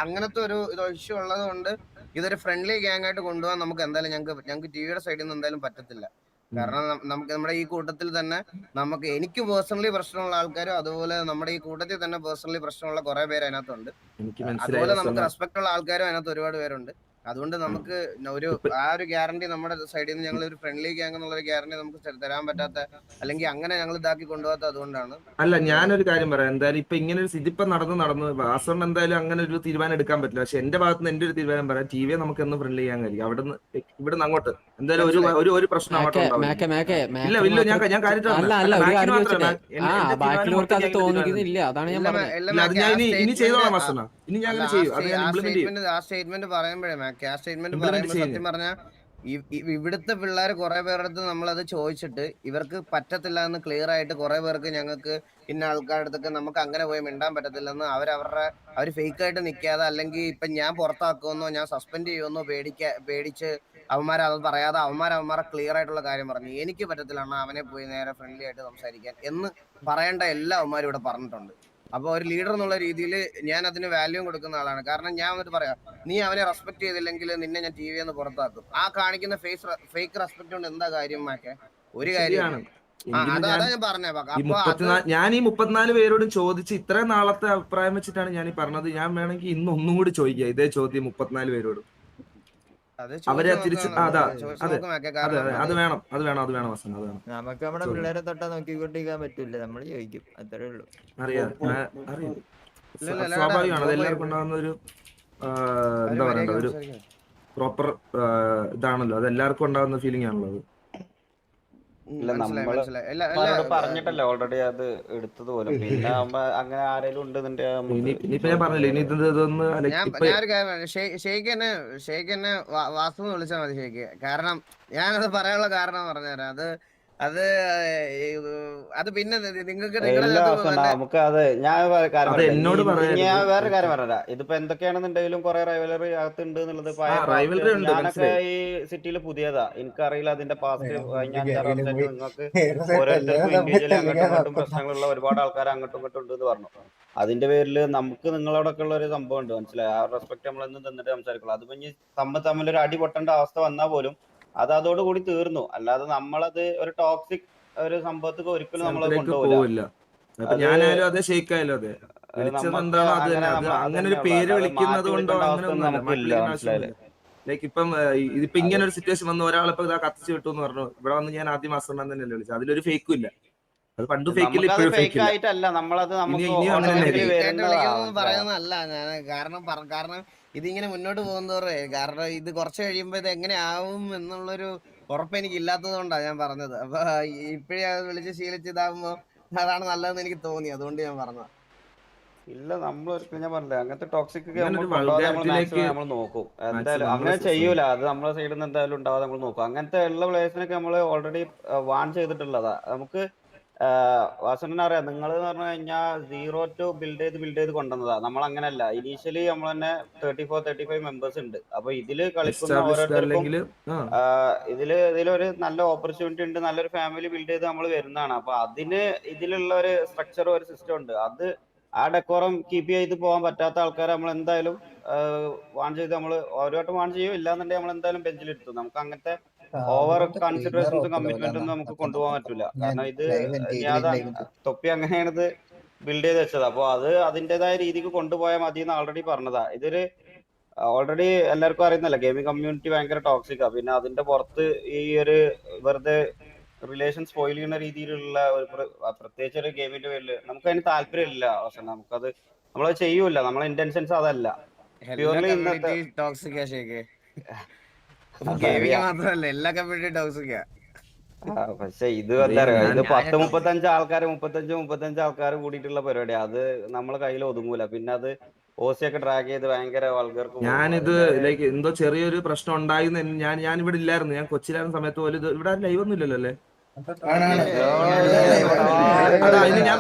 അങ്ങനത്തെ ഒരു ഇഷ്യൂ ഉള്ളത് കൊണ്ട് ഇതൊരു ഫ്രണ്ട്ലി ഗ്യാങ് ആയിട്ട് കൊണ്ടുപോകാൻ നമുക്ക് എന്തായാലും ഞങ്ങൾക്ക് ടിവിയുടെ സൈഡിൽ നിന്ന് എന്തായാലും പറ്റത്തില്ല. കാരണം നമുക്ക് നമ്മുടെ ഈ കൂട്ടത്തിൽ തന്നെ എനിക്ക് പേഴ്സണലി പ്രശ്നമുള്ള ആൾക്കാരും അതുപോലെ നമ്മുടെ ഈ കൂട്ടത്തിൽ തന്നെ പേഴ്സണലി പ്രശ്നമുള്ള കുറെ പേര് അതിനകത്തുണ്ട്. അതുപോലെ നമുക്ക് റെസ്പെക്ട് ഉള്ള ആൾക്കാരും അതിനകത്ത് ഒരുപാട് പേരുണ്ട്. അതുകൊണ്ട് നമുക്ക് ഒരു ഒരു ഗ്യാരണ്ടി നമ്മുടെ സൈഡിൽ നിന്ന് ഞങ്ങൾ ഒരു ഫ്രണ്ട്ലി ഗ്യാങ് എന്നുള്ള ഒരു ഗ്യാരണ്ടി നമുക്ക് തരാൻ പറ്റാത്ത, അല്ലെങ്കിൽ അങ്ങനെ ഞങ്ങൾ ഇതാക്കി കൊണ്ടുപോകാത്ത അതുകൊണ്ടാണ്. അല്ല, ഞാനൊരു കാര്യം പറയാം. എന്തായാലും ഇപ്പൊ ഇങ്ങനെ ഒരു ഇതിപ്പോ നടന്നു വാസോണ്ട് എന്തായാലും അങ്ങനെ ഒരു തീരുമാനം എടുക്കാൻ പറ്റില്ല. പക്ഷെ എന്റെ ഭാഗത്ത് നിന്ന് എന്റെ ഒരു തീരുമാനം പറയാം, ടി വിയെ നമുക്ക് എന്ന് ഫ്രണ്ട്ലി ചെയ്യാൻ കഴിയും. ഇവിടുന്ന് അങ്ങോട്ട് എന്തായാലും ഒരു പ്രശ്നം അങ്ങോട്ട് ഇല്ല. ഞാൻ ഇനി ചെയ്തോളാം വാസന. ഇനി ഞാൻ അങ്ങനെ ചെയ്യും. അത് ഞാൻ ഇംപ്ലിമെന്റ് ചെയ്യും. ആ സ്റ്റേറ്റ്മെന്റ് പറയുമ്പോഴേ ആ സ്റ്റേറ്റ്മെന്റ് പറയുമ്പോൾ സത്യം പറഞ്ഞാൽ ഇവിടുത്തെ പിള്ളേർ കുറെ പേരുടെ അടുത്ത് നമ്മളത് ചോദിച്ചിട്ട് ഇവർക്ക് പറ്റത്തില്ല എന്ന് ക്ലിയർ ആയിട്ട് കുറെ പേർക്ക് ഞങ്ങൾക്ക് ഇന്ന ആൾക്കാരുടെ അടുത്തൊക്കെ നമുക്ക് അങ്ങനെ പോയി മിണ്ടാൻ പറ്റത്തില്ലെന്ന് അവർ ഫേക്ക് ആയിട്ട് നിൽക്കാതെ, അല്ലെങ്കിൽ ഇപ്പൊ ഞാൻ പുറത്താക്കുമെന്നോ ഞാൻ സസ്പെൻഡ് ചെയ്യുമെന്നോ പേടിച്ച് അവന്മാരെ അത് പറയാതെ അവന്മാരെ ക്ലിയർ ആയിട്ടുള്ള കാര്യം പറഞ്ഞു. എനിക്ക് പറ്റത്തില്ല അവനെ പോയി നേരെ ഫ്രണ്ട്ലി ആയിട്ട് സംസാരിക്കാൻ എന്ന് പറയേണ്ട എല്ലാ അവന്മാരും ഇവിടെ പറഞ്ഞിട്ടുണ്ട്. അപ്പൊ ഒരു ലീഡർ എന്നുള്ള രീതിയിൽ ഞാൻ അതിന് വാല്യൂ കൊടുക്കുന്ന ആളാണ്. കാരണം ഞാൻ വന്നിട്ട് പറയാം, നീ അവനെ റെസ്പെക്ട് ചെയ്തില്ലെങ്കിൽ നിന്നെ ഞാൻ ടി വിന്ന് പുറത്താക്കും. ആ കാണിക്കുന്ന ഫേക്ക് റെസ്പെക്ട് കൊണ്ട് എന്താ കാര്യം മാക്കെ? ഒരു കാര്യമാണ്. ഞാൻ ഈ 34 പേരോടും ചോദിച്ച് ഇത്രയും നാളത്തെ അഭിപ്രായം വെച്ചിട്ടാണ് ഞാൻ ഈ പറഞ്ഞത്. ഞാൻ വേണമെങ്കിൽ ഇന്ന് ഒന്നും കൂടി ചോദിക്കാം ഇതേ ചോദ്യം 34 പേരോടും. അവരെ തിരിച്ച് അത് വേണം വസന. അത് വേണം. നമുക്ക് നമ്മുടെ പിള്ളേരെ തൊട്ടാ നോക്കിക്കൊണ്ടിരിക്കാൻ പറ്റൂല, നമ്മൾ ചോദിക്കും, അത്രേ ഉള്ളൂ. അറിയാം, സ്വാഭാവികമാണ്. അത് എല്ലാവർക്കും ഉണ്ടാകുന്ന ഒരു എന്താ പറയണ്ട, ഒരു പ്രോപ്പർ ഇതാണല്ലോ. അത് എല്ലാവർക്കും ഉണ്ടാകുന്ന ഫീലിംഗ് ആണല്ലോ അത്. ഇല്ല, നമ്മള് പറഞ്ഞിട്ടല്ലേ ഓൾറെഡി അത് എടുത്തത് പോലും. പിന്നെ അങ്ങനെ ആരെങ്കിലും ഇനിയിപ്പോ ഞാൻ പറഞ്ഞില്ലേ, ഇനി ഇതൊന്ന് ഷെയ്ഖ് വാസു എന്ന് വിളിച്ചാൽ മതി ഷെയ്ഖ്. കാരണം ഞാനത് പറയാനുള്ള കാരണം പറഞ്ഞുതരാം. അത് പിന്നെ നിങ്ങൾക്ക് നമുക്ക് അത് ഞാൻ വേറെ കാര്യം പറഞ്ഞ ഇതിപ്പോ എന്തൊക്കെയാണെന്നുണ്ടെങ്കിലും കുറെ റൈവലറി അകത്ത് ഉണ്ട് എന്നുള്ളത്. ഞാനൊക്കെ ഈ സിറ്റിയിൽ പുതിയതാ, എനിക്കറിയില്ല അതിന്റെ പാസ്റ്റ് കഴിഞ്ഞ 5-6 വർഷമായിട്ട്. നിങ്ങൾക്ക് ഓരോരുത്തർക്കും ഇൻഡിവിജ്വലി അങ്ങോട്ടും ഇങ്ങോട്ടും പ്രശ്നങ്ങളുള്ള ഒരുപാട് ആൾക്കാർ അങ്ങോട്ടും ഇങ്ങോട്ടും ഉണ്ട് എന്ന് പറഞ്ഞു. അതിന്റെ പേരിൽ നമുക്ക് നിങ്ങളോടൊക്കെ ഉള്ള ഒരു സംഭവം ഉണ്ട്, മനസ്സിലായി? ആ റെസ്പെക്ട് നമ്മളെന്നും തന്നിട്ട് സംസാരിക്കുള്ളൂ. അതിപ്പോ ഇനി തമ്മിലൊരു അടി പൊട്ടേണ്ട അവസ്ഥ വന്നാൽ പോലും അതോടുകൂടി തീർന്നു. അല്ലാതെ നമ്മളത് ഒരു ടോക്സിക് ഒരു സംഭവത്തേക്ക് ഒരിക്കലും നമ്മളത് കൊണ്ടുപോകില്ല. ഞാനായാലും അതെ, ഷെയ്ക്കായാലും അതെ. അങ്ങനെ ഒരു പേര് വിളിക്കുന്നത് കൊണ്ടോ ലൈക്ക് ഇപ്പം ഇതിപ്പോ ഇങ്ങനെ ഒരു സിറ്റുവേഷൻ വന്ന് ഒരാളിപ്പോ ഇതാ കത്തിച്ചു വിട്ടു എന്ന് പറഞ്ഞു. ഇവിടെ വന്ന് ഞാൻ ആദ്യം മാസം തന്നെയല്ലേ വിളിച്ചത്. അതിലൊരു ഫേക്കും ഇല്ല. അത് പണ്ട് ഫേക്കില്ല, ഇപ്പോഴും ഫേക്ക് ആയിട്ടല്ല. നമ്മളത് പറയുന്നതല്ല ഞാൻ. കാരണം ഇതിങ്ങനെ മുന്നോട്ട് പോകുന്നവരെ, കാരണം ഇത് കുറച്ച് കഴിയുമ്പോ ഇത് എങ്ങനെ ആവും എന്നുള്ളൊരു ഉറപ്പ് എനിക്ക് ഇല്ലാത്തത് കൊണ്ടാണ് ഞാൻ പറഞ്ഞത്. അപ്പൊ ഇപ്പഴേ അത് വിളിച്ച് ശീലിച്ച് ഇതാകുമ്പോ അതാണ് നല്ലതെന്ന് എനിക്ക് തോന്നി, അതുകൊണ്ട് ഞാൻ പറഞ്ഞത്. ഇല്ല, നമ്മൾ ഒരിക്കലും ഞാൻ പറഞ്ഞില്ല അങ്ങനത്തെ ടോക്സിക് നമ്മൾ നോക്കും. എന്തായാലും അങ്ങനെ ചെയ്യൂല. അത് നമ്മളെ സൈഡിൽ നിന്ന് എന്തായാലും ഉണ്ടാവാതെ നമ്മൾ നോക്കും. അങ്ങനത്തെ ഉള്ള പ്ലേയേഴ്സിനൊക്കെ നമ്മൾ ഓൾറെഡി വാൺ ചെയ്തിട്ടുള്ളതാ. നമുക്ക് വാസന അറിയാം, നിങ്ങൾ എന്ന് പറഞ്ഞു കഴിഞ്ഞാൽ 0 to ബിൽഡ് ചെയ്ത് കൊണ്ടുവന്നതാ. നമ്മൾ അങ്ങനെയല്ല. ഇനീഷ്യലി നമ്മൾ തന്നെ 34-35 മെമ്പേഴ്സ് ഉണ്ട്. അപ്പൊ ഇതില് കളിക്കുന്ന ഓരോരുത്തർക്കും ഇതിലൊരു നല്ല ഓപ്പർച്യൂണിറ്റി ഉണ്ട്, നല്ലൊരു ഫാമിലി ബിൽഡ് ചെയ്ത് നമ്മൾ വരുന്നതാണ്. അപ്പൊ ഇതിലുള്ള ഒരു സ്ട്രക്ചർ, ഒരു സിസ്റ്റം ഉണ്ട്. അത് ആ ഡെക്കോറം കീപ്പ് ചെയ്ത് പോകാൻ പറ്റാത്ത ആൾക്കാരെ നമ്മൾ എന്തായാലും വാൺ ചെയ്ത് നമ്മൾ ഓരോട്ടും വാൺ ചെയ്യും. ഇല്ലാന്നുണ്ടെങ്കിൽ നമ്മൾ എന്തായാലും ബെഞ്ചിലിരുത്തും. നമുക്ക് അങ്ങനത്തെ ഓവർ കൺസിഡറേഷൻസും കമ്മിറ്റ്മെന്റും നമുക്ക് കൊണ്ടുപോകാൻ പറ്റില്ല. കാരണം ഇത് തൊപ്പി അങ്ങനെയാണ് ഇത് ബിൽഡ് ചെയ്ത് വെച്ചത്. അപ്പൊ അത് അതിൻ്റെതായ രീതിക്ക് കൊണ്ടുപോയാൽ മതി എന്ന് ഓൾറെഡി പറഞ്ഞതാ. ഇതൊരു ഓൾറെഡി എല്ലാവർക്കും അറിയുന്നല്ല, ഗെയിമിംഗ് കമ്മ്യൂണിറ്റി ഭയങ്കര ടോക്സിക്കാ. പിന്നെ അതിന്റെ പുറത്ത് ഈ ഒരു വെറുതെ റിലേഷൻ സ്പോയിൽ ചെയ്യുന്ന രീതിയിലുള്ള ഒരു പ്രത്യേകിച്ച് ഒരു ഗെയിമിന്റെ പേരിൽ നമുക്ക് അതിന് താല്പര്യമില്ല. പക്ഷെ നമുക്കത് നമ്മളത് ചെയ്യൂല. നമ്മളെ ഇന്റൻഷൻസ് അതല്ല. പ്യൂർലി ഇന്നത്തെ പക്ഷെ ഇത് എന്താ പറയാ, ഇത് 10-35 ആൾക്കാർ കൂടിയിട്ടുള്ള പരിപാടിയാണ്. അത് നമ്മളെ കയ്യിൽ ഒതുങ്ങൂല. പിന്നെ അത് ഓസിയൊക്കെ ഡ്രാഗ് ചെയ്ത് ഭയങ്കര വൾഗർക്ക്. ഞാനിത് ലൈക്ക് എന്തോ ചെറിയൊരു പ്രശ്നം ഉണ്ടായിരുന്നു. ഞാൻ ഇവിടെ ഇല്ലായിരുന്നു. ഞാൻ കൊച്ചിയിലായിരുന്ന സമയത്ത് പോലും ഇത് ഇവിടെ ലൈവ് ഒന്നും ഇല്ലല്ലോ അല്ലേ? ഞാൻ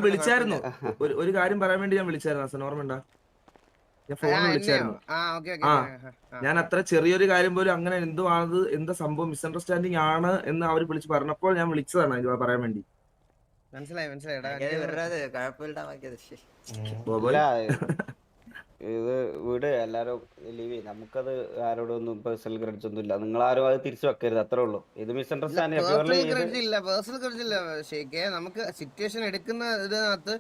വിളിച്ചായിരുന്നു ഒരു കാര്യം പറയാൻ വേണ്ടി. ഞാൻ വിളിച്ചായിരുന്നു അസൻ, ഓർമ്മയുണ്ടാ? ഞാൻ ഫോണിൽ വിളിച്ചായിരുന്നു. ഞാൻ അത്ര ചെറിയൊരു കാര്യം പോലും അങ്ങനെ എന്താ സംഭവം മിസ്അണ്ടർസ്റ്റാൻഡിങ് ആണ് എന്ന് അവർ വിളിച്ച് പറഞ്ഞപ്പോൾ ഞാൻ വിളിച്ചതാണ് ഇത് പറയാൻ വേണ്ടി. ഇത് വീട് എല്ലാരും ലീവ്. നമുക്കത് ആരോടും ഒന്നും പേഴ്സണൽ ക്രെഡിറ്റ്സ് ഒന്നും ഇല്ല. നിങ്ങൾ ആരും അത് തിരിച്ചു വെക്കരുത്, അത്രേ ഉള്ളൂ. ഇത് മിസ്അണ്ടർസ്റ്റാൻഡിങ്. നമുക്ക് സിറ്റുവേഷൻ എടുക്കുന്ന ഇതിനകത്ത്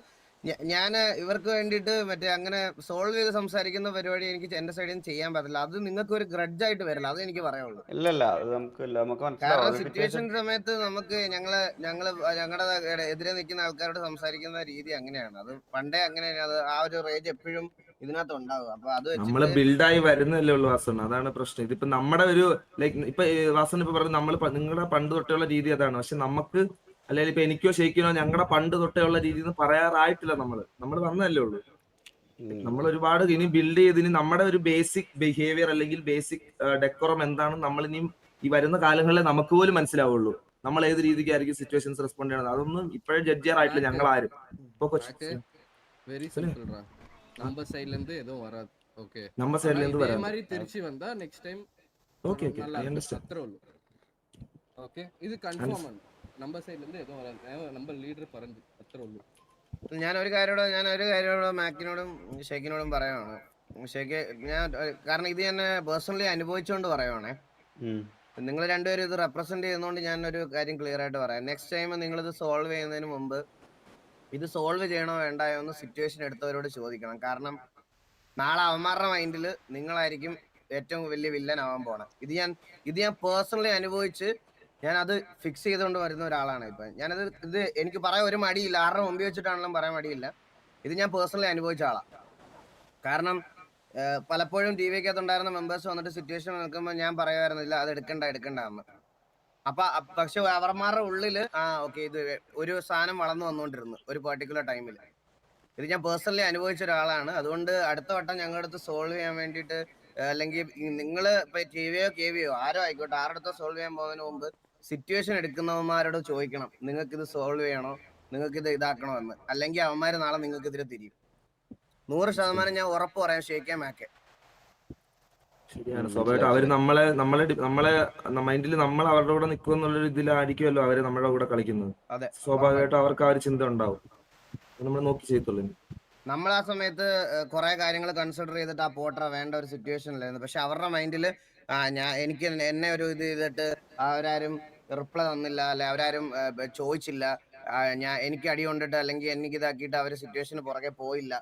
ഞാൻ ഇവർക്ക് വേണ്ടിയിട്ട് മറ്റേ അങ്ങനെ സോൾവ് ചെയ്ത് സംസാരിക്കുന്ന പരിപാടി എനിക്ക് എന്റെ സൈഡിൽ നിന്ന് ചെയ്യാൻ പറ്റില്ല. അത് നിങ്ങൾക്ക് ഒരു ഗ്രഡ്ജ് ആയിട്ട് വരില്ല, അത് എനിക്ക് പറയാനുള്ളൂ. ഇല്ലല്ല അത് നമുക്ക് കാരണം സിറ്റുവേഷൻ സമയത്ത് നമുക്ക് ഞങ്ങളുടെ എതിരെ നിൽക്കുന്ന ആൾക്കാരോട് സംസാരിക്കുന്ന രീതി അങ്ങനെയാണ്. അത് പണ്ടേ അങ്ങനെയാണ്. അത് ആ ഒരു റേജ് എപ്പോഴും ഇതിനകത്ത് ഉണ്ടാവും. അപ്പൊ അത് നമ്മള് ബിൽഡായി വരുന്നല്ലേ ഉള്ളൂ വാസൻ, അതാണ് പ്രശ്നം. ഇതിപ്പോ നമ്മുടെ ഒരു ലൈക്ക് ഇപ്പൊ വാസൻ ഇപ്പൊ പറഞ്ഞു നമ്മൾ നിങ്ങളുടെ പണ്ട് തൊട്ടുള്ള രീതി അതാണ്. പക്ഷെ നമുക്ക് അല്ലെങ്കിൽ ഇപ്പൊ എനിക്കോ ഷെയ്ക്കിനോ ഞങ്ങളുടെ പണ്ട് തൊട്ടേ ഉള്ള രീതി എന്ന് പറയാറായിട്ടില്ല. നമ്മൾ വന്നല്ലേ ഉള്ളൂ. നമ്മൾ ഒരുപാട് ഇനി ബിൽഡ് ചെയ്ത് ഇനി നമ്മുടെ ഒരു ബേസിക് ബിഹേവിയർ അല്ലെങ്കിൽ ബേസിക് ഡെക്കോറം എന്താണെന്ന് നമ്മൾ ഇനിയും ഈ വരുന്ന കാലങ്ങളിലെ നമുക്ക് പോലും മനസ്സിലാവുള്ളൂ. നമ്മൾ ഏത് രീതിക്കായിരിക്കും സിറ്റുവേഷൻസ് റെസ്പോണ്ട് ചെയ്യണത് അതൊന്നും ഇപ്പോഴും ജഡ്ജ് ചെയ്യാറായിട്ടില്ല ഞങ്ങൾ ആരും. வெரி சிம்பிள்ரா. நம்ம சைடுல இருந்து எதுவும் வராது. ஓகே நம்ம சைடுல இருந்து வராது. இதே மாதிரி திருச்சி வந்தா next time okay okay I understand. அத்ரோல் ஓகே ഇത് കൺഫേം ആണ്. நம்ம സൈഡിൽ നിന്ന് എതും വരാതെ നമ്മൾ ലീഡർ പറഞ്ഞു അത്രോൾ. ഞാൻ ഒരു കാര്യോട് മാക്കിനോടും ഷേക്കിനോടും പറയുവാണ്. ഷേക്ക് കാരണം ഇത് ഞാൻ പേഴ്സണലി അനുഭവിച്ചുകൊണ്ട് പറയുവാണേ. നിങ്ങൾ രണ്ടുപേരും ഇത് റെപ്രസെന്റ് ചെയ്യുന്നതുകൊണ്ട് ഞാൻ ഒരു കാര്യം ക്ലിയർ ആയിട്ട് പറയാം. നെക്സ്റ്റ് ടൈം നിങ്ങളിത് സോൾവ് ചെയ്യുന്നതിന് മുമ്പ് ഇത് സോൾവ് ചെയ്യണോ വേണ്ടായോ എന്ന് സിറ്റുവേഷൻ എടുത്തവരോട് ചോദിക്കണം. കാരണം നാളെ അവന്മാരുടെ മൈൻഡിൽ നിങ്ങളായിരിക്കും ഏറ്റവും വലിയ വില്ലൻ ആവാൻ പോണം. ഇത് ഞാൻ പേഴ്സണലി അനുഭവിച്ച് ഞാൻ അത് ഫിക്സ് ചെയ്തുകൊണ്ട് വരുന്ന ഒരാളാണ്. ഇപ്പൊ ഇത് എനിക്ക് പറയാൻ ഒരു മടിയില്ല. ആരുടെ മുമ്പിൽ വെച്ചിട്ടാണെങ്കിലും പറയാൻ മടിയില്ല. ഇത് ഞാൻ പേഴ്സണലി അനുഭവിച്ച ആളാണ്. കാരണം പലപ്പോഴും ടി വിക്കകത്തുണ്ടായിരുന്ന മെമ്പേഴ്സ് വന്നിട്ട് സിറ്റുവേഷൻ നിൽക്കുമ്പോൾ ഞാൻ പറയുമായിരുന്നില്ല അത് എടുക്കണ്ട എന്ന്. പക്ഷെ അവർമാരുടെ ഉള്ളില് ഓക്കെ ഇത് ഒരു സാധനം വളർന്നു വന്നുകൊണ്ടിരുന്നു ഒരു പെർട്ടിക്കുലർ ടൈമിൽ. ഇത് ഞാൻ പേഴ്സണലി അനുഭവിച്ച ഒരാളാണ്. അതുകൊണ്ട് അടുത്ത വട്ടം ഞങ്ങളുടെ അടുത്ത് സോൾവ് ചെയ്യാൻ വേണ്ടിയിട്ട് അല്ലെങ്കിൽ നിങ്ങൾ ഇപ്പൊ ടിവിയോ കെവിയോ ആരോ ആയിക്കോട്ടെ ആരുടെ അടുത്ത് സോൾവ് ചെയ്യാൻ പോകുന്നതിന് മുമ്പ് സിറ്റുവേഷൻ എടുക്കുന്നവന്മാരോട് ചോദിക്കണം നിങ്ങൾക്ക് ഇത് സോൾവ് ചെയ്യണോ, നിങ്ങൾക്ക് ഇത് ഇതാക്കണോ എന്ന്. അല്ലെങ്കിൽ അവന്മാര് നാളെ നിങ്ങൾക്ക് ഇതിൽ തിരിയും. 100% ഞാൻ ഉറപ്പ് പറയാം ഷേക്കാൻ മാക്കെ. ശരിയാണ്. സ്വാഭാവികമായിട്ടും അവര് നമ്മളെ മൈൻഡിൽ നമ്മൾ അവരുടെ കൂടെ നിൽക്കും എന്നുള്ളൊരു ഇതിലായിരിക്കുമല്ലോ അവര് നമ്മുടെ കൂടെ കളിക്കുന്നത്. സ്വാഭാവികമായിട്ടും അവർക്ക് ആ ഒരു ചിന്ത ഉണ്ടാവും. നമ്മൾ നോക്കി ചെയ്യത്തുള്ളൂ. നമ്മൾ ആ സമയത്ത് കുറെ കാര്യങ്ങൾ കൺസിഡർ ചെയ്തിട്ട് ആ പോട്ടറ വേണ്ട ഒരു സിറ്റുവേഷനിലായിരുന്നു. പക്ഷെ അവരുടെ മൈൻഡില് എനിക്ക് എന്നെ ഒരു ഇത് ചെയ്തിട്ട് അവരാരും റിപ്ലൈ തന്നില്ല, അല്ലെ അവരാരും ചോദിച്ചില്ല, എനിക്ക് അടി കൊണ്ടിട്ട് അല്ലെങ്കിൽ എനിക്ക് ഇതാക്കിയിട്ട് അവര് സിറ്റുവേഷന് പുറകെ പോയില്ല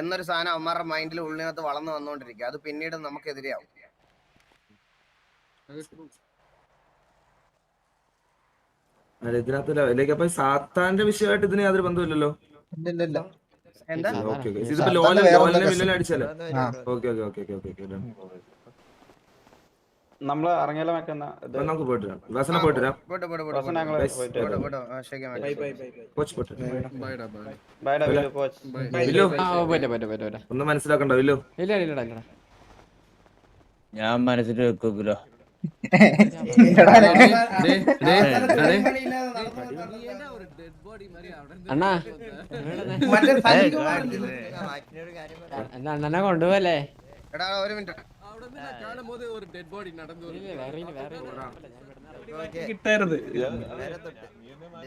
എന്നൊരു സാധനം അവന്മാരുടെ മൈൻഡിൽ ഉള്ളിനകത്ത് വളർന്നു വന്നുകൊണ്ടിരിക്കുക. അത് പിന്നീട് നമുക്കെതിരെയാവും. ഇതിനകത്ത് അപ്പൊ സാത്താന്റെ വിഷയമായിട്ട് ഇതിന് യാതൊരു ബന്ധമില്ലല്ലോ. എന്താ ഇതിപ്പോ ലോലനെ വില്ലനെ അടിച്ചല്ലേ? Okay okay okay okay okay. നമ്മള് ഇറങ്ങിയാലോ വെക്കുന്ന നമുക്ക് പോയിട്ട് വരാം. വാസന പോയിട്ട് വരാം. ഒന്ന് മനസ്സിലാക്കണ്ടോ വില്ലോ? ഞാൻ മനസ്സിൽ വെക്കൂലോ. അണ്ണാ അണ്ണനെ കൊണ്ടുപോവല്ലേ? ഒരു മിനിറ്റ്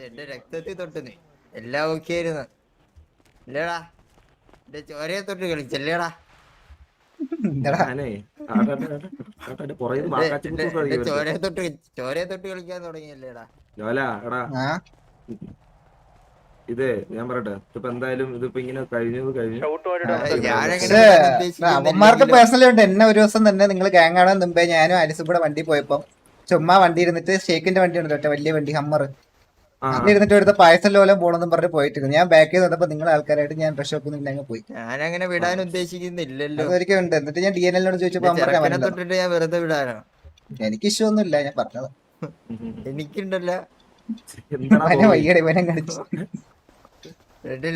എന്റെ രക്തത്തിൽ തൊട്ടുന്ന് എല്ലാം ഓക്കെ ആയിരുന്നു ഇല്ലടാ. എന്റെ ചോരയെ തൊട്ട് കളിച്ചല്ലേടാ. ചോരയെ തൊട്ട് കളിക്കാൻ തുടങ്ങിയല്ലേടാ. ഇത് ഞാൻ പറയട്ടെ, ഇപ്പൊ എന്തായാലും ഇതിപ്പോ ഇങ്ങനെ കഴിഞ്ഞു. അവന്മാർക്ക് പേഴ്സണലി ഉണ്ട്. എന്നെ ഒരു ദിവസം തന്നെ നിങ്ങൾ ഗ്യാങ് ആണോ മുമ്പേ ഞാനും ആലിസും കൂടെ വണ്ടി പോയപ്പോ ചുമ്മാ വണ്ടി ഇരുന്നിട്ട് ഷേക്കിന്റെ വണ്ടി ഉണ്ട്, വലിയ വണ്ടി ഹമ്മർ, ഇരുന്നിട്ട് എടുത്ത പായസം ലോലം പോണെന്നും പറഞ്ഞ് പോയിട്ടിരുന്നു. ഞാൻ ബാക്ക് ചെയ്ത് വന്നപ്പോ നിങ്ങൾ ആൾക്കാരായിട്ട് ഞാൻ ഡ്രസ് ഷോപ്പിൽ അങ്ങ് പോയി. ഞാനങ്ങനെ വിടാൻ ഉദ്ദേശിക്കുന്നില്ലല്ലോ. ഒരിക്കലും ഉണ്ട്. എന്നിട്ട് ഞാൻ DNL-നോട് ചോദിച്ചപ്പോ തൊട്ടിട്ട് ഞാൻ വെറുതെ വിടാനോ? എനിക്ക് ഇഷ്യൂ ഒന്നും ഇല്ല, ഞാൻ പറഞ്ഞത്. എനിക്കുണ്ടല്ലോ വയ്യടെ ഇവനെ കാണിച്ചു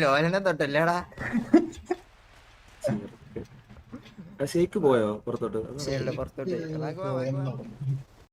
ലോലനെ തൊട്ടല്ലേടാ. ഷേക്ക് പോയോ പുറത്തോട്ട്? പുറത്തോട്ട്